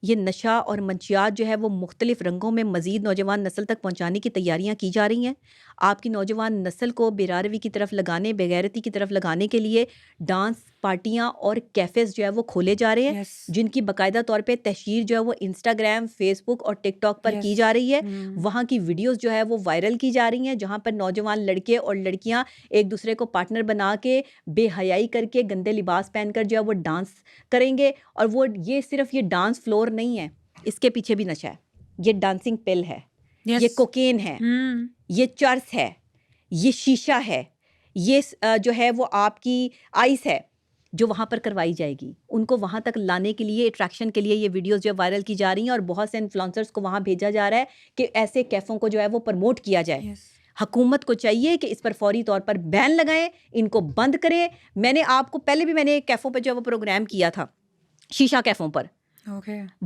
یہ نشہ اور منشیات جو ہے وہ مختلف رنگوں میں مزید نوجوان نسل تک پہنچانے کی تیاریاں کی جا رہی ہیں. آپ کی نوجوان نسل کو بےراروی کی طرف لگانے, بےغیرتی کی طرف لگانے کے لیے ڈانس پارٹیاں اور کیفیز جو ہے وہ کھولے جا رہے ہیں, جن کی باقاعدہ طور پہ تشہیر جو ہے وہ انسٹاگرام, فیس بک اور ٹک ٹاک پر کی جا رہی ہے. وہاں کی ویڈیوز جو ہے وہ وائرل کی جا رہی ہیں, جہاں پر نوجوان لڑکے اور لڑکیاں ایک دوسرے کو پارٹنر بنا کے بے حیائی کر کے گندے لباس پہن کر جو ہے وہ ڈانس کریں گے. اور وہ یہ صرف یہ ڈانس فلور نہیں ہے, اس کے پیچھے بھی نشہ ہے. یہ ڈانسنگ پل ہے, یہ کوکین ہے, یہ چرس ہے, یہ شیشہ ہے, یہ جو ہے وہ آپ کی آئس ہے جو وہاں پر کروائی جائے گی. ان کو وہاں تک لانے کے لیے, اٹریکشن کے لیے یہ ویڈیوز جو وائرل کی جا رہی ہیں, اور بہت سے انفلوئنسرز کو وہاں بھیجا جا رہا ہے کہ ایسے کیفوں کو جو ہے وہ پروموٹ کیا جائے. حکومت کو چاہیے کہ اس پر فوری طور پر بین لگائیں, ان کو بند کریں. میں نے آپ کو پہلے بھی میں نے کیفوں پہ جو ہے وہ پروگرام کیا تھا, شیشہ کیفوں پر.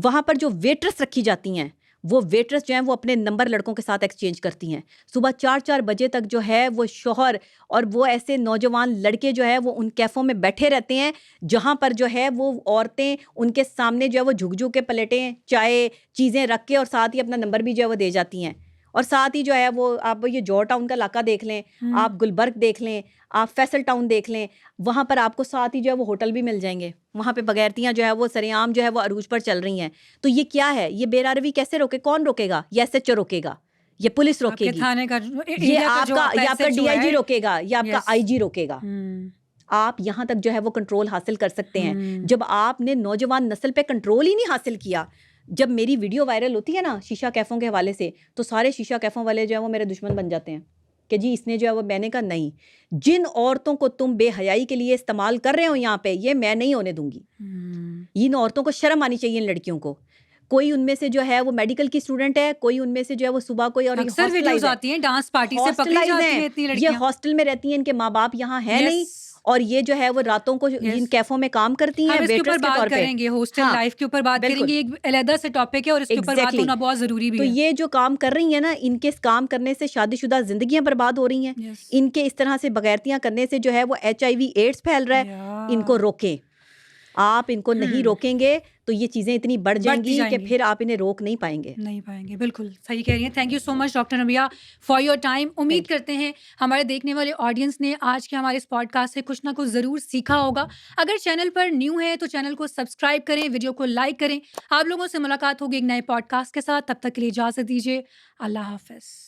وہاں پر جو ویٹرس رکھی جاتی ہیں, وہ ویٹرس جو ہیں وہ اپنے نمبر لڑکوں کے ساتھ ایکسچینج کرتی ہیں. صبح 4 بجے تک جو ہے وہ شوہر اور وہ ایسے نوجوان لڑکے جو ہے وہ ان کیفوں میں بیٹھے رہتے ہیں, جہاں پر جو ہے وہ عورتیں ان کے سامنے جو ہے وہ جھک جھک کے پلیٹیں, چائے, چیزیں رکھ کے اور ساتھ ہی اپنا نمبر بھی جو ہے وہ دے جاتی ہیں. اور ساتھ ہی جو ہے وہ آپ یہ جوہر ٹاؤن کا علاقہ دیکھ لیں, آپ گلبرگ دیکھ لیں, آپ فیصل ٹاؤن دیکھ لیں, وہاں پر آپ کو ساتھ ہی جو ہے وہ ہوٹل بھی مل جائیں گے. وہاں پہ بغیرتیاں جو ہے وہ سرے عام جو ہے وہ عروج پر چل رہی ہیں. تو یہ کیا ہے, یہ بے روی کیسے روکے, کون روکے گا؟ یہ ایس ایچ او روکے گا, یہ پولیس روکے گی, یہ آپ کا ڈی آئی جی روکے گا, یا آپ کا آئی جی روکے گا. آپ یہاں تک جو ہے وہ کنٹرول حاصل کر سکتے ہیں. جب آپ نے نوجوان نسل پہ کنٹرول ہی نہیں حاصل کیا, جب میری ویڈیو وائرل ہوتی ہے نا شیشہ کیفوں کے حوالے سے, تو سارے شیشہ کیفوں والے جو ہے وہ میرے دشمن بن جاتے ہیں کہ جی اس نے جو ہے وہ, میں نے کہا نہیں, جن عورتوں کو تم بے حیائی کے لیے استعمال کر رہے ہو یہاں پہ, یہ میں نہیں ہونے دوں گی. ان عورتوں کو شرم آنی چاہیے, ان لڑکیوں کو. کوئی ان میں سے جو ہے وہ میڈیکل کی اسٹوڈنٹ ہے, کوئی ان میں سے جو ہے وہ صبح کوئی, اور
اکثر ویڈیوز آتی ہیں ڈانس پارٹی سے پکڑی جاتی ہیں اتنی لڑکیاں,
یہ ہاسٹل میں رہتی ہیں, ان کے ماں باپ یہاں ہے نہیں, اور یہ جو ہے وہ راتوں کو ان کیفوں میں کام کرتی ہیں.
ہم اس کے اوپر بات کریں گے, ہاسٹل لائف کے اوپر بات کریں گے, ایک علیحدہ سے ٹاپک ہے اور اس کے اوپر بات ہونا بہت ضروری بھی ہے.
تو یہ جو کام کر رہی ہیں نا, ان کے کام کرنے سے شادی شدہ زندگیاں برباد ہو رہی ہیں. ان کے اس طرح سے بغیرتیاں کرنے سے جو ہے وہ HIV ایڈز پھیل رہا ہے. ان کو روکیں. آپ ان کو نہیں روکیں گے تو یہ چیزیں اتنی بڑھ جائیں
بڑھتی
گی
جائیں
کہ
گی۔
پھر آپ انہیں روک نہیں پائیں گے۔
نہیں پائیں گے، بالکل صحیح کہہ رہی ہیں۔ Thank you so much doctor Rabia for your time. امید کرتے ہیں ہمارے دیکھنے والے آڈینس نے آج کے ہمارے اس پوڈ کاسٹ سے کچھ نہ کچھ ضرور سیکھا ہوگا۔ اگر چینل پر نیو ہے تو چینل کو سبسکرائب کریں، ویڈیو کو لائک کریں۔ آپ لوگوں سے ملاقات ہوگی ایک نئے پوڈ کاسٹ کے ساتھ، تب تک کے لیے اجازت دیجیے، اللہ حافظ۔